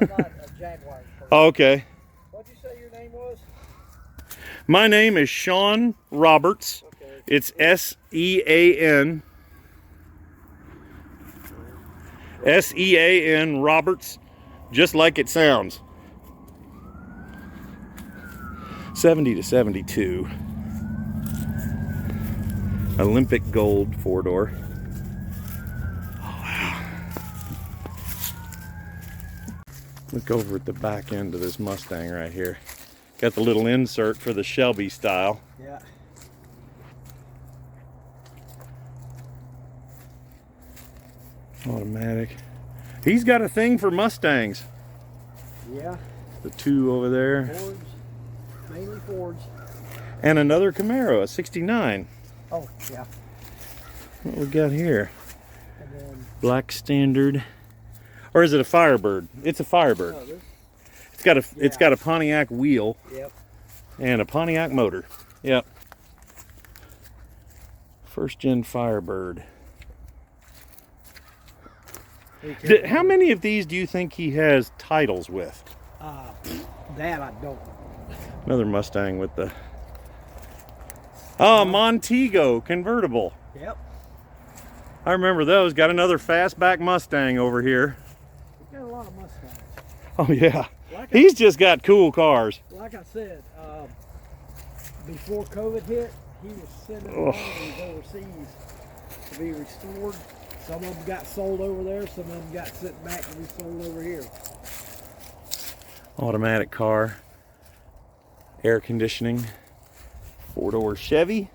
Speaker 3: I'm not a Jaguar person.
Speaker 1: Oh, okay.
Speaker 3: What'd you say your name was?
Speaker 1: My name is Sean Roberts.
Speaker 3: Okay.
Speaker 1: It's S-E-A-N. S-E-A-N Roberts, just like it sounds. 70 to 72. Olympic gold 4-door. Oh, wow. Look over at the back end of this Mustang right here. Got the little insert for the Shelby style.
Speaker 3: Yeah.
Speaker 1: Automatic. He's got a thing for Mustangs.
Speaker 3: Yeah.
Speaker 1: The two over there.
Speaker 3: Fords. Mainly Fords.
Speaker 1: And another Camaro, a 69.
Speaker 3: Oh, yeah.
Speaker 1: What we got here?
Speaker 3: And then,
Speaker 1: Black Standard. Or is it a Firebird? It's a Firebird.
Speaker 3: oh, this?
Speaker 1: It's got a Pontiac wheel
Speaker 3: Yep.
Speaker 1: and a Pontiac motor. Yep. First gen Firebird. How many of these do you think he has titles with?
Speaker 3: That I don't know.
Speaker 1: Another Mustang with the... Oh, Montego convertible.
Speaker 3: Yep.
Speaker 1: I remember those. Got another fastback Mustang over here.
Speaker 3: We got a lot of Mustangs.
Speaker 1: Oh, yeah. He's just got cool cars.
Speaker 3: Like I said, before COVID hit, he was sending a lot of these overseas to be restored. Some of them got sold over there. Some of them got sent back to be sold over here.
Speaker 1: Automatic car. Air conditioning. 4-door Chevy.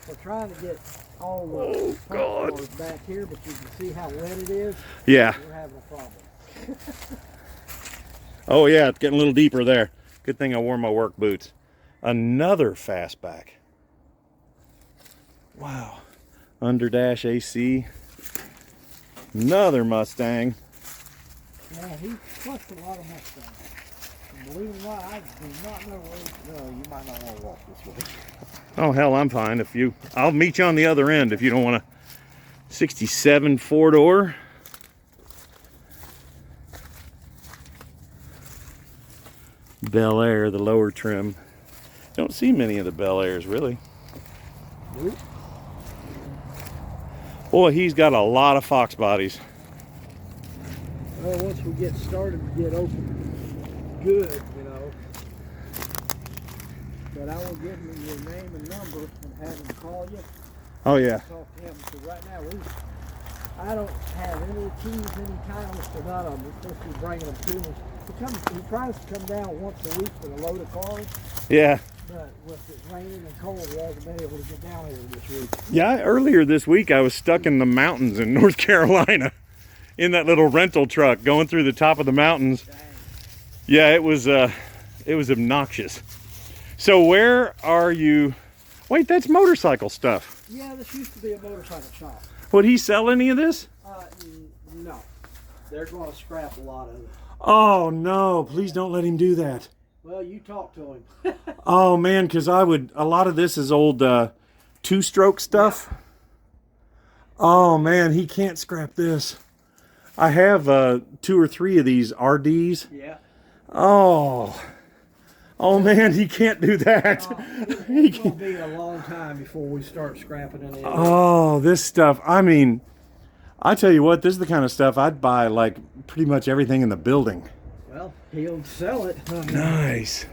Speaker 3: We're trying to get all the front cars back here, but you can see how wet it is.
Speaker 1: Yeah.
Speaker 3: We're having a problem.
Speaker 1: Oh yeah, it's getting a little deeper there. Good thing I wore my work boots. Another fastback. Wow. Underdash AC. Another Mustang.
Speaker 3: Yeah, he clutched a lot of Mustangs. And believe it or not, I do not know where. No, you might not want to walk this way.
Speaker 1: Oh hell, I'm fine. I'll meet you on the other end if you don't want to. 67 4-door. Bel Air, the lower trim. Don't see many of the Bel Airs really.
Speaker 3: Nope.
Speaker 1: Boy, he's got a lot of Fox bodies.
Speaker 3: Well, once we get started to get open good, you know. But I will give you your name and number and have him call you.
Speaker 1: Oh yeah.
Speaker 3: Talk to him. So right now, I don't have any keys, any titles to none of them. We're supposed to be bringing them to him. He tries to come down once a week with a load of cars.
Speaker 1: Yeah.
Speaker 3: But with it raining and cold, he hasn't been able to get down here this week.
Speaker 1: Yeah, earlier this week I was stuck in the mountains in North Carolina in that little rental truck going through the top of the mountains.
Speaker 3: Dang.
Speaker 1: Yeah, it was obnoxious. So where are you? Wait, that's motorcycle stuff.
Speaker 3: Yeah, this used to be a motorcycle shop.
Speaker 1: Would he sell any of this?
Speaker 3: No. They're going to scrap a lot of it.
Speaker 1: Oh no, please don't let him do that.
Speaker 3: Well, you talk to him.
Speaker 1: Oh man, because a lot of this is old two-stroke stuff. Yeah. Oh man, he can't scrap this. I have 2 or 3 of these RDs.
Speaker 3: Yeah.
Speaker 1: Oh man, he can't do that.
Speaker 3: It's going to be a long time before we start scrapping it.
Speaker 1: Oh, this stuff. I mean, I tell you what, this is the kind of stuff I'd buy like pretty much everything in the building.
Speaker 3: Well, he'll sell it.
Speaker 1: Nice.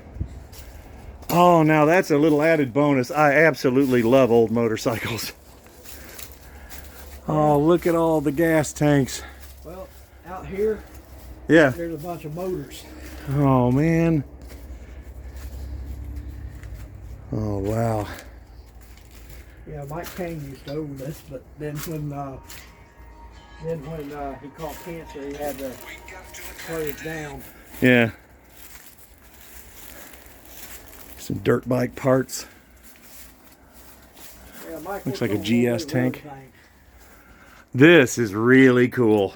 Speaker 1: Oh, now that's a little added bonus. I absolutely love old motorcycles. Oh, look at all the gas tanks.
Speaker 3: Well, out here,
Speaker 1: yeah,
Speaker 3: there's a bunch of motors.
Speaker 1: Oh, man. Oh, wow.
Speaker 3: Yeah, Mike Kane used to own this, but then when he caught cancer, he had to close it down.
Speaker 1: Yeah. Some dirt bike parts.
Speaker 3: Yeah, Mike
Speaker 1: looks like a GS tank.
Speaker 3: Tank.
Speaker 1: This is really cool.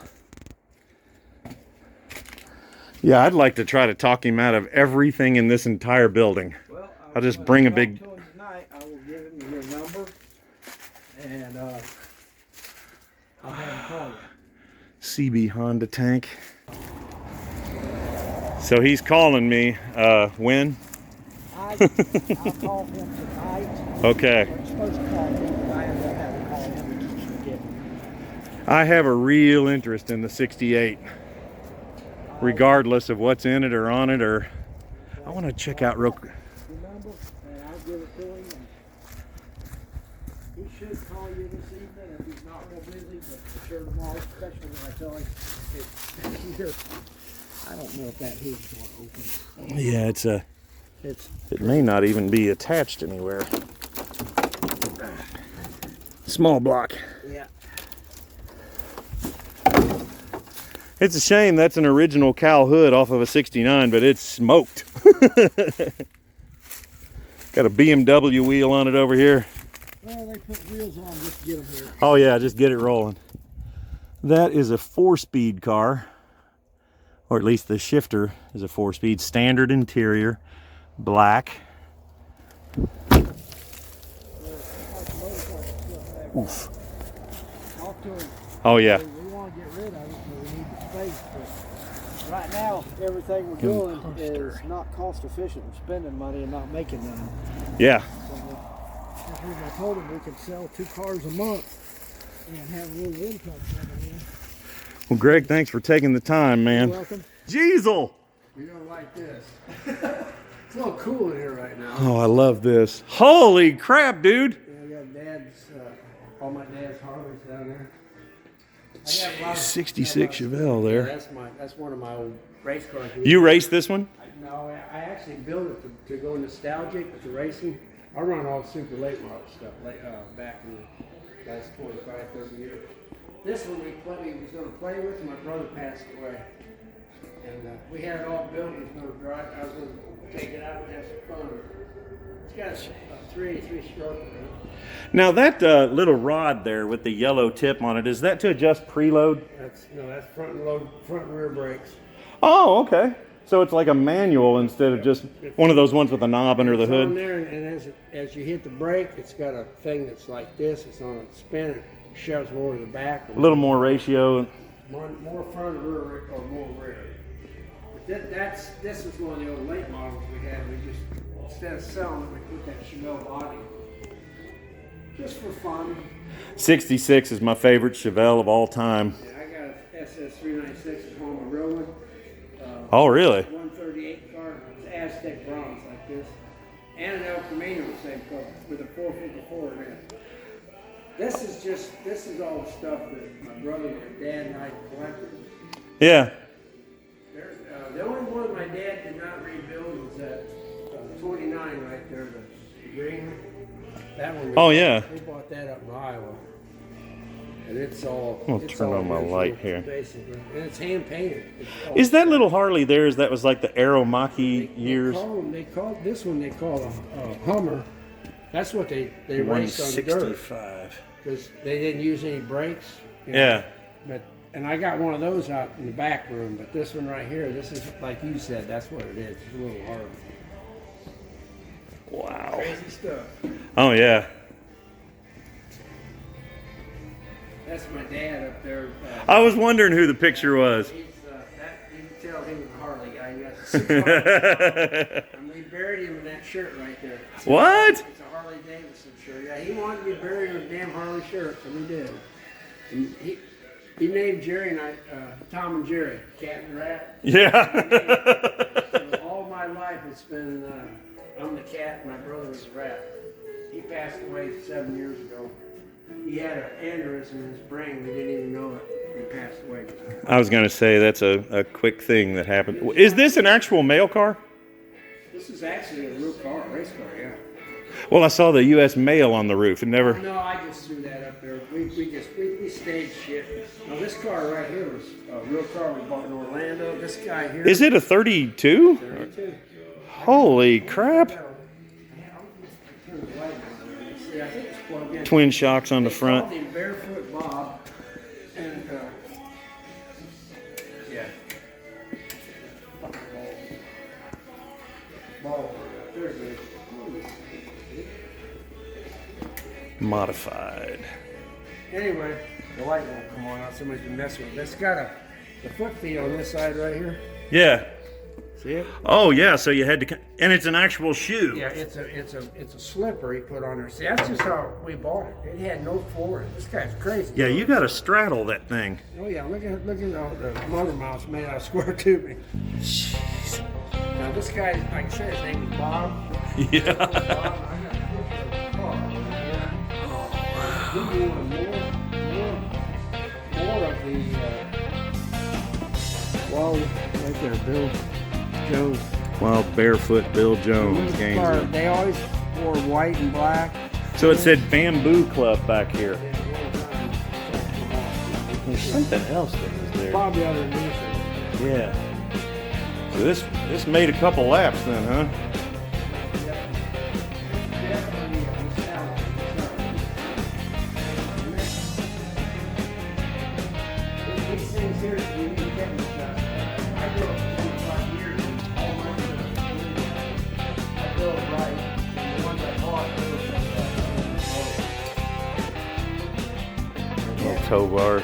Speaker 1: Yeah, I'd like to try to talk him out of everything in this entire building.
Speaker 3: Well,
Speaker 1: I'll just bring a big...
Speaker 3: Tonight, I will give him your number, and I'll have him call you.
Speaker 1: CB Honda tank. So he's calling me, when?
Speaker 3: I'll call him tonight.
Speaker 1: Okay.
Speaker 3: I'm supposed to call him, but I have to have him call him and keep forgetting.
Speaker 1: I have a real interest in the 68. Regardless of what's in it or on it, or I want to check out real quick.
Speaker 3: Remember, and I'll give it to him. And he should call you this evening if he's not real busy, but for sure tomorrow, especially when I tell him it's here. I don't know if that hood's going to open.
Speaker 1: Yeah, it may not even be attached anywhere. Small block.
Speaker 3: Yeah.
Speaker 1: It's a shame that's an original cowl hood off of a 69, but it's smoked. Got a BMW wheel on it over here.
Speaker 3: Well, they put wheels on just to get them here.
Speaker 1: Oh yeah, just get it rolling. That is a 4-speed car, or at least the shifter is a 4-speed, standard interior, black. Oof.
Speaker 3: Talk to him.
Speaker 1: Oh yeah.
Speaker 3: We want to get rid of it, so we need the space. But right now, everything we're doing is not cost efficient. We're spending money and not making none.
Speaker 1: Yeah.
Speaker 3: So, I told him we could sell 2 cars a month and have a little income coming in.
Speaker 1: Well, Greg, thanks for taking the time, man.
Speaker 3: You're welcome.
Speaker 1: Jeezel!
Speaker 3: You're going to like this. It's a little cool in here right now.
Speaker 1: Oh, I love this. Holy crap, dude!
Speaker 3: Yeah, I got all my dad's Harleys down there. I got a lot of
Speaker 1: 66 Chevelle there.
Speaker 3: Yeah, that's one of my old race cars.
Speaker 1: You raced this one?
Speaker 3: No, I actually built it to go nostalgic with the racing. I run all super late model stuff back in the last 25, 30 years. This one we was going to play with, and my brother passed away. And we had it all built. He was going to drive. I was going to take it out and have some fun. It's got a 383 stroke.
Speaker 1: Now that little rod there with the yellow tip on it, is that to adjust preload?
Speaker 3: That's front and rear brakes.
Speaker 1: Oh, okay. So it's like a manual instead of just one of those ones with a knob under the hood.
Speaker 3: On there, and as you hit the brake, it's got a thing that's like this. It's on a spin. It shoves more to the back.
Speaker 1: A little more ratio.
Speaker 3: More front or rear, or more rear. But this is one of the old late models we had. We just, instead of selling it, we put that Chevelle body just for fun.
Speaker 1: 66 is my favorite Chevelle of all time.
Speaker 3: Yeah, I got an SS 396 at home, a real one.
Speaker 1: Oh, really?
Speaker 3: 138 car. It's Aztec bronze like this. And an El Camino, same color, with a 454 in it. This is all the stuff that my brother, my dad, and I collected.
Speaker 1: Yeah.
Speaker 3: The only one my dad did not rebuild was that 29 right there, the green. That one.
Speaker 1: Oh, yeah.
Speaker 3: We bought that up in Iowa. And it's all.
Speaker 1: I'll turn on my light here.
Speaker 3: Basically. And it's hand painted.
Speaker 1: Is that little Harley theirs? That was like the Aeromaki years?
Speaker 3: They call this one, they call a Hummer. That's what they raced on the dirt.
Speaker 1: 165.
Speaker 3: Because they didn't use any brakes. You know.
Speaker 1: Yeah.
Speaker 3: And I got one of those out in the back room, but this one right here, this is like you said, that's what it is. It's a little hard.
Speaker 1: Wow.
Speaker 3: Crazy stuff.
Speaker 1: Oh, yeah.
Speaker 3: That's my dad up there.
Speaker 1: I was wondering who the picture was.
Speaker 3: He's, you can tell he was a Harley guy. He got a 6 Harley. And we buried him in that shirt right there.
Speaker 1: What?
Speaker 3: It's a Harley Davidson shirt. Yeah, he wanted to be buried in a damn Harley shirt, so we did. And he named Jerry and I, Tom and Jerry, Cat and Rat.
Speaker 1: Yeah.
Speaker 3: So all my life it's been, I'm the cat and my brother was the rat. He passed away 7 years ago. He had an aneurysm in his brain. We didn't even know it. He passed away.
Speaker 1: I was going to say that's a quick thing that happened. Is this an actual mail car?
Speaker 3: This is actually a real car, race car, yeah.
Speaker 1: Well, I saw the U.S. mail on the roof. It never.
Speaker 3: No, I just threw that up there. We staged shit. Now this car right here was a real car we bought in Orlando. This guy here.
Speaker 1: Is it a 32?
Speaker 3: 32.
Speaker 1: Holy crap.
Speaker 3: Yeah, I think it's plugged in.
Speaker 1: Twin shocks on the
Speaker 3: They
Speaker 1: front.
Speaker 3: called him Barefoot Bob. And, yeah. Ball. There it is.
Speaker 1: Modified.
Speaker 3: Anyway, the light won't come on. Somebody's been messing with it. It's got the foot feet on this side right here.
Speaker 1: Yeah.
Speaker 3: See it?
Speaker 1: Oh, yeah. So you had to, and it's an actual shoe.
Speaker 3: Yeah, it's a slipper he put on there. See, that's just how we bought it. It had no floor. This guy's crazy.
Speaker 1: Yeah, you got to straddle that thing.
Speaker 3: Oh yeah, look at all the motor mounts made out of square tubing.
Speaker 1: Jeez.
Speaker 3: Now this guy, like I said, his name is Bob.
Speaker 1: Yeah.
Speaker 3: Bob, I got a picture of the car. Give you more of the wall right there, Bill Jones.
Speaker 1: Well, barefoot Bill Jones gains.
Speaker 3: They always wore white and black.
Speaker 1: So it said Bamboo Club back here. There's something else that was there.
Speaker 3: Probably underneath it.
Speaker 1: Yeah. So this made a couple laps then, huh? Tow bar.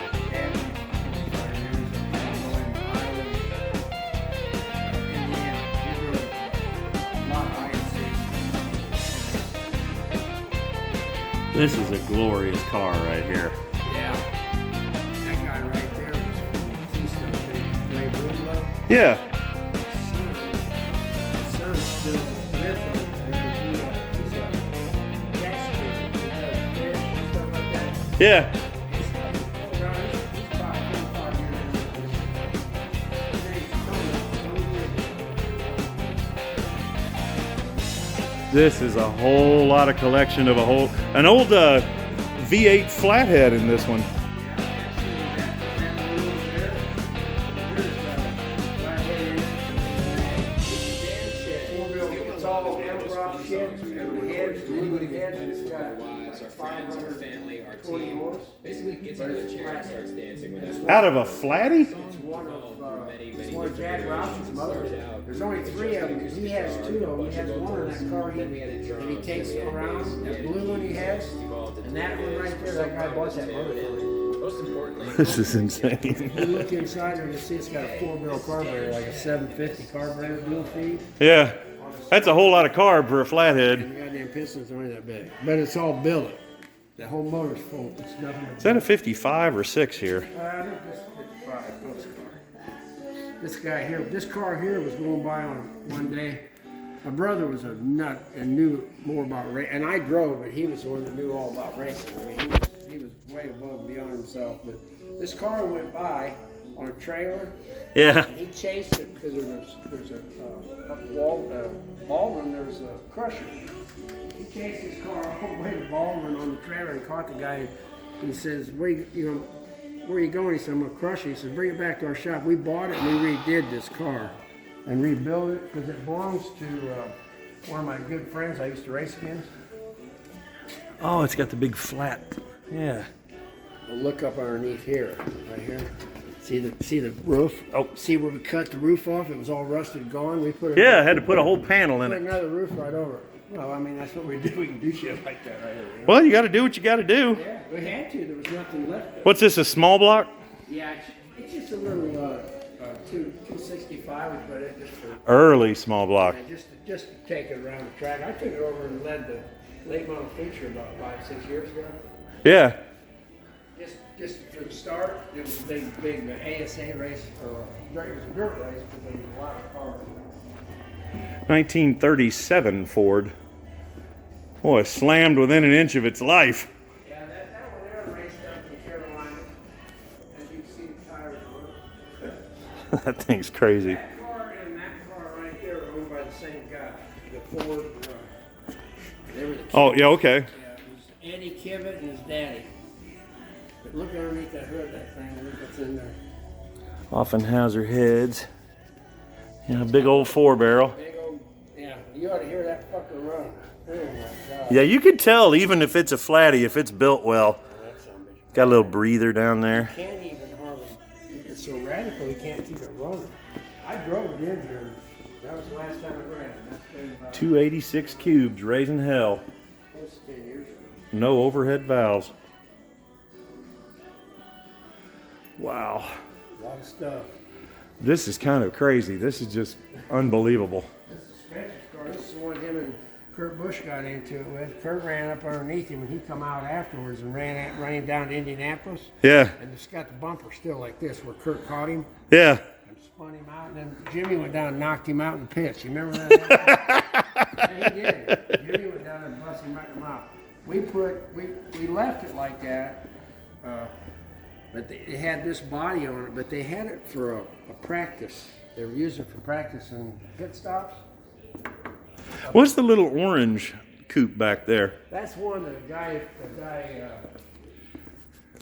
Speaker 1: This is a glorious car right here.
Speaker 3: Yeah. That guy right there was from Ray Woodlow.
Speaker 1: Yeah.
Speaker 3: Son's still with him. He's a Mexican. Stuff like that.
Speaker 1: Yeah. This is a whole lot of collection of an old V8 flathead in this one.
Speaker 3: It's all Amrock shit. The heads, the heads, it's got 520 horse.
Speaker 4: Basically gets out of the chair and starts dancing with us.
Speaker 1: Out of a flatty?
Speaker 3: It's one of Jack Robson's mothers. There's only 3 of them because he has 2 of them. He has one in that car and he takes it around. That blue one he has, and that one right there, that guy bought that motor for him.
Speaker 4: Most importantly,
Speaker 1: This is insane.
Speaker 3: You look inside there, you see it's got a 4-barrel carburetor, like a 750 carburetor, dual feed.
Speaker 1: Yeah. That's a whole lot of carb for a flathead.
Speaker 3: And the goddamn pistons aren't that big, but it's all billet. The whole motor's full. It's nothing.
Speaker 1: Is that a 55 or 6 here?
Speaker 3: I think this is 55. Close car. This guy here, this car here was going by on one day. My brother was a nut and knew more about racing, and I drove, but he was the one that knew all about racing. I mean, he was way above and beyond himself. But this car went by on a trailer.
Speaker 1: Yeah.
Speaker 3: And he chased it because there's a Baldwin, there's a crusher. He chased his car all the way to Baldwin on the trailer and caught the guy. He says, where are you going? He said, I'm going to crush it. He said, bring it back to our shop. We bought it and we redid this car and rebuilt it because it belongs to one of my good friends I used to race against.
Speaker 1: Oh, it's got the big flat. Yeah.
Speaker 3: We'll look up underneath here, right here. See the roof? Oh, see where we cut the roof off? It was all rusted, gone. We put
Speaker 1: Yeah, I had to put a whole panel in
Speaker 3: put
Speaker 1: it.
Speaker 3: another roof right over it. Well, I mean, that's what we do. We can do shit like that right here. You know?
Speaker 1: Well, you got to do what you got to do.
Speaker 3: Yeah, we had to. There was nothing left.
Speaker 1: What's this, a small block?
Speaker 3: Yeah, it's just a little 265. We put it just for
Speaker 1: Early small block.
Speaker 3: just to take it around the track. I took it over and led the late model feature about 5-6 years ago.
Speaker 1: Yeah.
Speaker 3: Just for the start, it was a big ASA race. It was a dirt race, but there was a lot of cars.
Speaker 1: 1937 Ford. Boy, slammed within an inch of its life.
Speaker 3: Yeah, that one there raced up in Carolina. As you can see the tires on it.
Speaker 1: That thing's crazy.
Speaker 3: That car and that car right there are owned by the same guy. The Ford. They were the
Speaker 1: Oh, yeah, okay.
Speaker 3: Yeah, it was Eddie Kivett and his daddy. But look underneath that hood, that thing. Look what's in there.
Speaker 1: Offenhauser heads. Yeah, big old 4-barrel.
Speaker 3: Big old, yeah. You ought to hear that fucker run. Oh my God.
Speaker 1: Yeah, you can tell even if it's a flatty, if it's built well.
Speaker 3: Oh, that's something.
Speaker 1: Got a little breather down there.
Speaker 3: Can't even hardly. It's so radical, you can't keep it running. I drove it in here. That was the last time I ran it. That's been about
Speaker 1: 286 cubes, raising hell.
Speaker 3: close to 10 years ago.
Speaker 1: No overhead valves. Wow.
Speaker 3: A lot of stuff.
Speaker 1: This is kind of crazy. This is just unbelievable.
Speaker 3: This is Spencer's car. This is the one him and Kurt Busch got into it with. Kurt ran up underneath him and he come out afterwards and ran him down to Indianapolis.
Speaker 1: Yeah,
Speaker 3: And it's got the bumper still like this where Kurt caught him
Speaker 1: yeah.
Speaker 3: and spun him out. And then Jimmy went down and knocked him out in the pits. You remember that? Yeah, he did. Jimmy went down and busted him out. We left it like that. But it had this body on it, but they had it for a practice. They were using it for practice and pit stops.
Speaker 1: What's the little orange coupe back there?
Speaker 3: That's one that a guy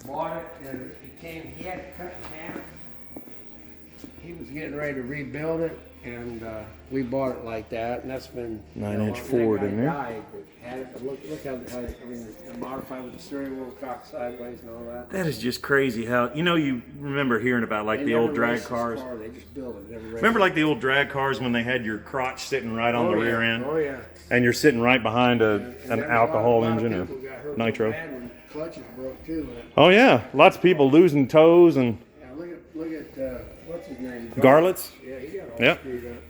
Speaker 3: bought it and he had it cut in half. He was getting ready to rebuild it and we bought it like that and that's been
Speaker 1: 9-inch Ford in there.
Speaker 3: Died, but had it, look how I mean they're modified with the steering wheel cocked sideways and all that.
Speaker 1: That is just crazy how, you remember hearing about like
Speaker 3: They
Speaker 1: the
Speaker 3: never
Speaker 1: old drag
Speaker 3: raced this
Speaker 1: cars.
Speaker 3: car, they just built it. Never raced
Speaker 1: Remember
Speaker 3: it.
Speaker 1: like the old drag cars when they had your crotch sitting right on the rear end?
Speaker 3: Oh yeah.
Speaker 1: And you're sitting right behind
Speaker 3: And
Speaker 1: an
Speaker 3: there was
Speaker 1: alcohol
Speaker 3: a lot of
Speaker 1: engine or
Speaker 3: people got hurt
Speaker 1: nitro.
Speaker 3: bad when clutches broke too. And
Speaker 1: Oh yeah, lots of people losing toes and
Speaker 3: yeah, look at what's his name?
Speaker 1: garlets.
Speaker 3: Yeah, he got all
Speaker 1: Yep.
Speaker 3: screwed up.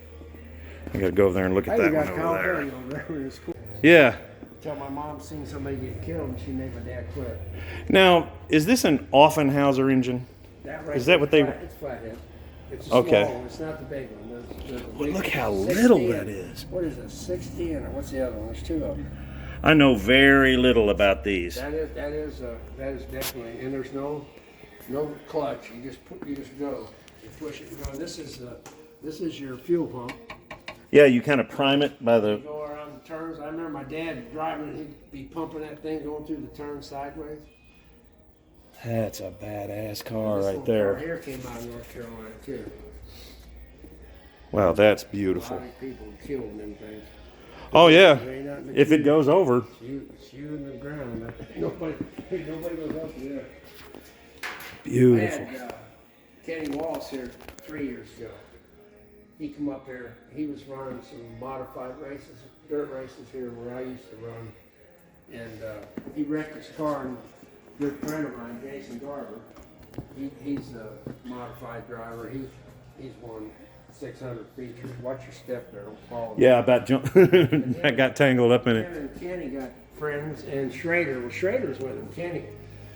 Speaker 1: I gotta go over there and look at
Speaker 3: I
Speaker 1: that
Speaker 3: even
Speaker 1: one
Speaker 3: got
Speaker 1: over
Speaker 3: California
Speaker 1: there.
Speaker 3: over there when it was cool.
Speaker 1: Yeah.
Speaker 3: Until my mom seen somebody get killed and she made my dad quit.
Speaker 1: Now, is this an Offenhauser engine?
Speaker 3: That right
Speaker 1: Is that what they-
Speaker 3: It's flathead. It's a
Speaker 1: Okay.
Speaker 3: small one. It's not the big one. The big
Speaker 1: Look how
Speaker 3: 60
Speaker 1: little
Speaker 3: and-
Speaker 1: that is.
Speaker 3: What is it? 60 and what's the other one? There's two of them.
Speaker 1: I know very little about these.
Speaker 3: That is definitely. And there's no clutch. You just go. You push it and go. This is your fuel pump.
Speaker 1: Yeah, you kind of prime it by the.
Speaker 3: Go around the turns. I remember my dad driving. He'd be pumping that thing going through the turn sideways.
Speaker 1: That's a badass car
Speaker 3: This
Speaker 1: right
Speaker 3: little
Speaker 1: there.
Speaker 3: car here came out of North Carolina too.
Speaker 1: Wow, that's
Speaker 3: A
Speaker 1: beautiful.
Speaker 3: lot of people killed in them things.
Speaker 1: Oh yeah,
Speaker 3: There ain't nothing but
Speaker 1: if it
Speaker 3: you-
Speaker 1: goes over.
Speaker 3: It's you in the ground. Nobody goes up there. I
Speaker 1: Beautiful.
Speaker 3: had Kenny Wallace here 3 years ago. He come up here. He was running some modified races, dirt races here where I used to run, and he wrecked his car. And a good friend of mine, Jason Garber, he's a modified driver. He's won 600 features. Watch your step there, don't fall.
Speaker 1: Yeah, about jump. I got tangled up in it.
Speaker 3: Him and Kenny got friends, and Schrader. Well, Schrader's with him. Kenny,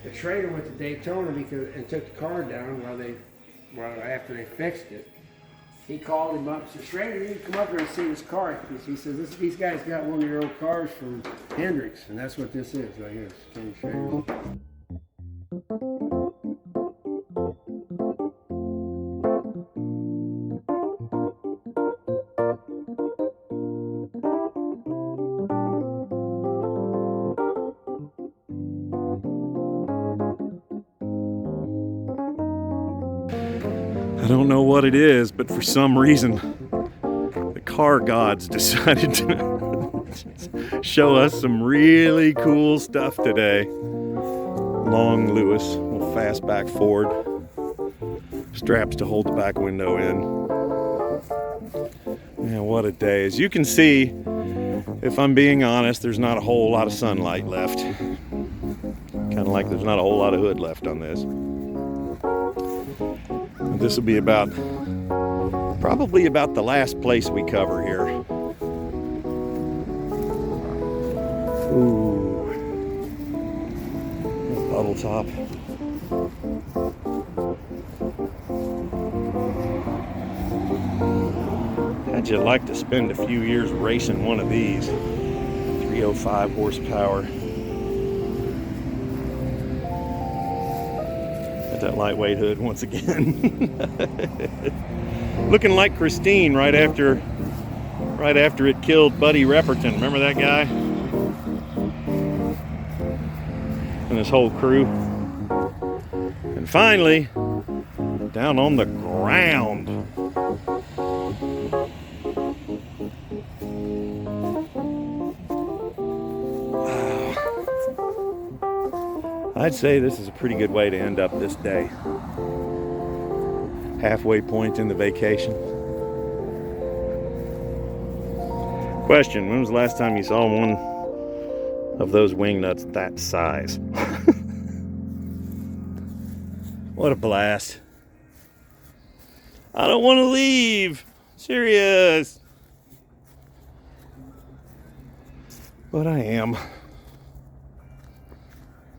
Speaker 3: but Schrader went to Daytona and took the car down after they fixed it.
Speaker 5: he called him up and said, Schrader, you can come up here and see this car. He says, these guys got one of your old cars from Hendrix, and that's what this is right here. It's Kenny Schrader's.
Speaker 1: I don't know what it is, but for some reason, the car gods decided to show us some really cool stuff today. Long Lewis, little fastback Ford, straps to hold the back window in. Man, what a day. As you can see, if I'm being honest, there's not a whole lot of sunlight left. Kind of like there's not a whole lot of hood left on this. This will be probably about the last place we cover here. Ooh, bottle top. How'd you like to spend a few years racing one of these? 305 horsepower. That lightweight hood once again. Looking like Christine right after it killed Buddy Repperton. Remember that guy? And his whole crew. And finally, down on the ground. I'd say this is a pretty good way to end up this day. Halfway point in the vacation. Question, when was the last time you saw one of those wing nuts that size? What a blast. I don't want to leave. Serious. But I am.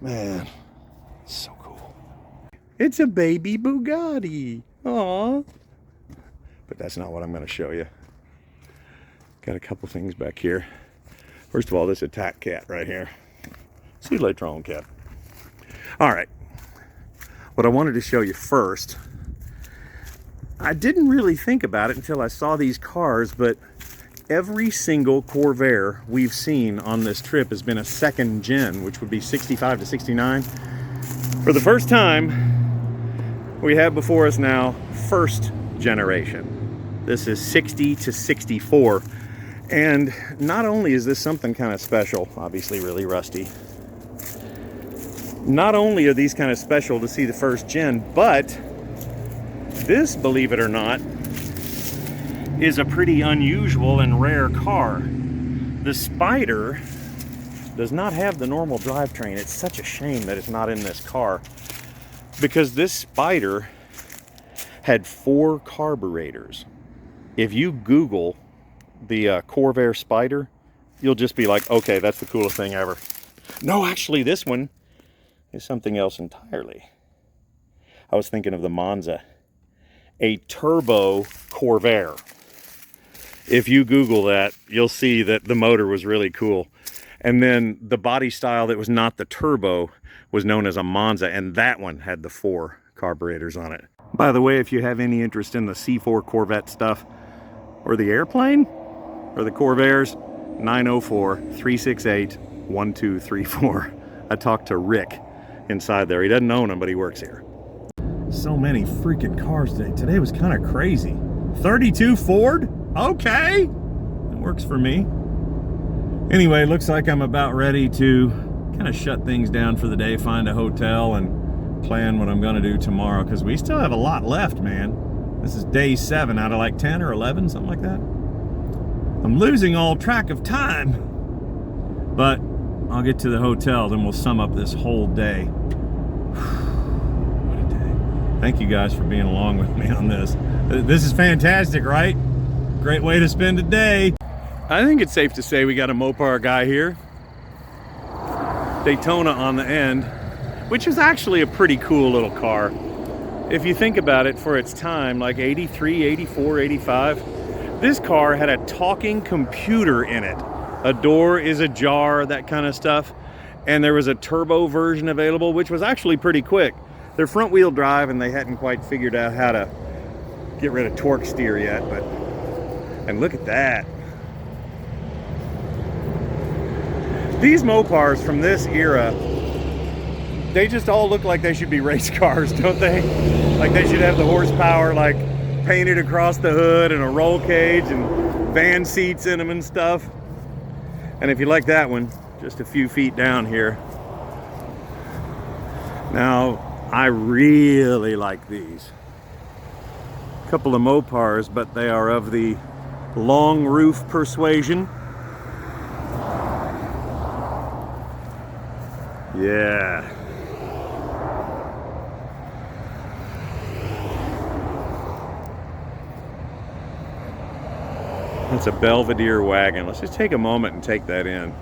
Speaker 1: Man, so cool. It's a baby Bugatti. Aww. But that's not what I'm going to show you. Got a couple things back here. First of all, this attack cat right here. See you later on, cat. All right. What I wanted to show you first, I didn't really think about it until I saw these cars, but every single Corvair we've seen on this trip has been a second gen, which would be 65 to 69. For the first time, we have before us now first generation. This is 60 to 64. And not only is this something kind of special, obviously really rusty, not only are these kind of special to see the first gen, but this, believe it or not, is a pretty unusual and rare car. The Spider does not have the normal drivetrain. It's such a shame that it's not in this car, because this Spider had 4 carburetors. If you Google the Corvair Spider, you'll just be like, okay, that's the coolest thing ever. No, actually, this one is something else entirely. I was thinking of the Monza, a turbo Corvair. If you Google that, you'll see that the motor was really cool. And then the body style that was not the turbo was known as a Monza, and that one had the 4 carburetors on it. By the way, if you have any interest in the C4 Corvette stuff, or the airplane, or the Corvairs, 904-368-1234. I talked to Rick inside there. He doesn't own them, but he works here. So many freaking cars today. Today was kind of crazy. 32 Ford? Okay, it works for me. Anyway, looks like I'm about ready to kind of shut things down for the day, find a hotel, and plan what I'm going to do tomorrow, because we still have a lot left, man. This is day 7 out of like 10 or 11, something like that. I'm losing all track of time, but I'll get to the hotel, then we'll sum up this whole day. What a day. Thank you guys for being along with me on this. This is fantastic, right? Great way to spend a day. I think it's safe to say we got a Mopar guy here. Daytona on the end, which is actually a pretty cool little car. if you think about it, for its time, like 83, 84, 85, this car had a talking computer in it. A door is ajar, that kind of stuff. And there was a turbo version available, which was actually pretty quick. They're front wheel drive and they hadn't quite figured out how to get rid of torque steer yet, but, and look at that. These Mopars from this era, they just all look like they should be race cars, don't they? Like they should have the horsepower like painted across the hood and a roll cage and van seats in them and stuff. And if you like that one, just a few feet down here. Now, I really like these. A couple of Mopars, but they are of the long roof persuasion. Yeah. It's a Belvedere wagon. Let's just take a moment and take that in.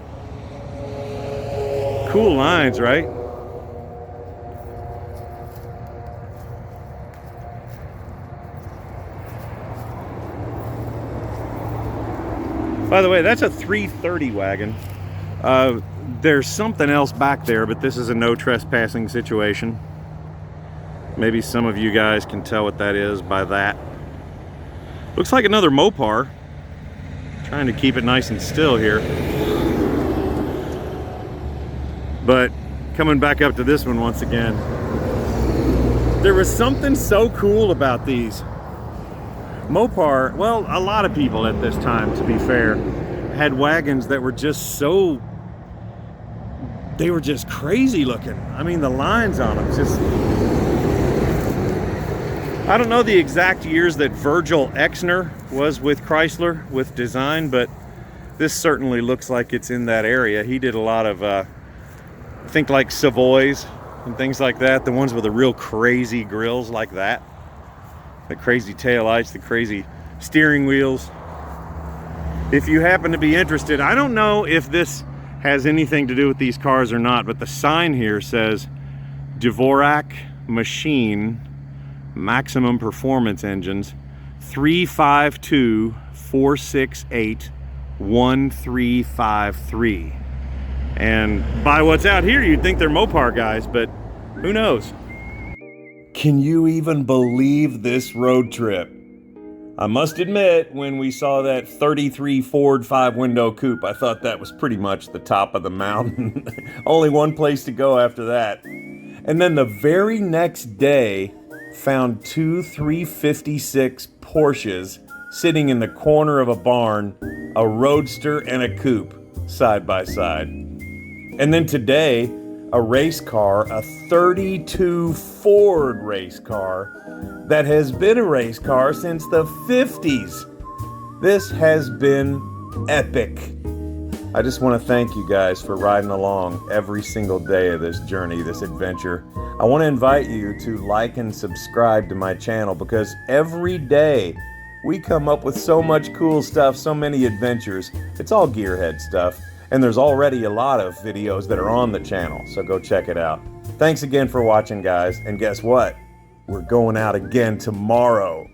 Speaker 1: Cool lines, right? By the way, that's a 330 wagon. There's something else back there, but this is a no trespassing situation. Maybe some of you guys can tell what that is by that. Looks like another Mopar. Trying to keep it nice and still here. But coming back up to this one once again. There was something so cool about these. Mopar, well, a lot of people at this time, to be fair, had wagons that were just so, they were just crazy looking. I mean, the lines on them just, I don't know the exact years that Virgil Exner was with Chrysler with design, but this certainly looks like it's in that area. He did a lot of, I think like Savoys and things like that, the ones with the real crazy grills like that. The crazy taillights, the crazy steering wheels. If you happen to be interested, I don't know if this has anything to do with these cars or not, but the sign here says Dvorak Machine Maximum Performance Engines 352-468-1353. And by what's out here, you'd think they're Mopar guys, but who knows? Can you even believe this road trip? I must admit, when we saw that 33 Ford 5-window coupe, I thought that was pretty much the top of the mountain. Only one place to go after that. And then the very next day, found two 356 Porsches sitting in the corner of a barn, a Roadster and a coupe, side by side. And then today, a race car, a 32 Ford race car that has been a race car since the 50s. This has been epic. I just want to thank you guys for riding along every single day of this journey, this adventure. I want to invite you to like and subscribe to my channel because every day we come up with so much cool stuff, so many adventures. It's all gearhead stuff. And there's already a lot of videos that are on the channel, so go check it out. Thanks again for watching, guys, and guess what? We're going out again tomorrow.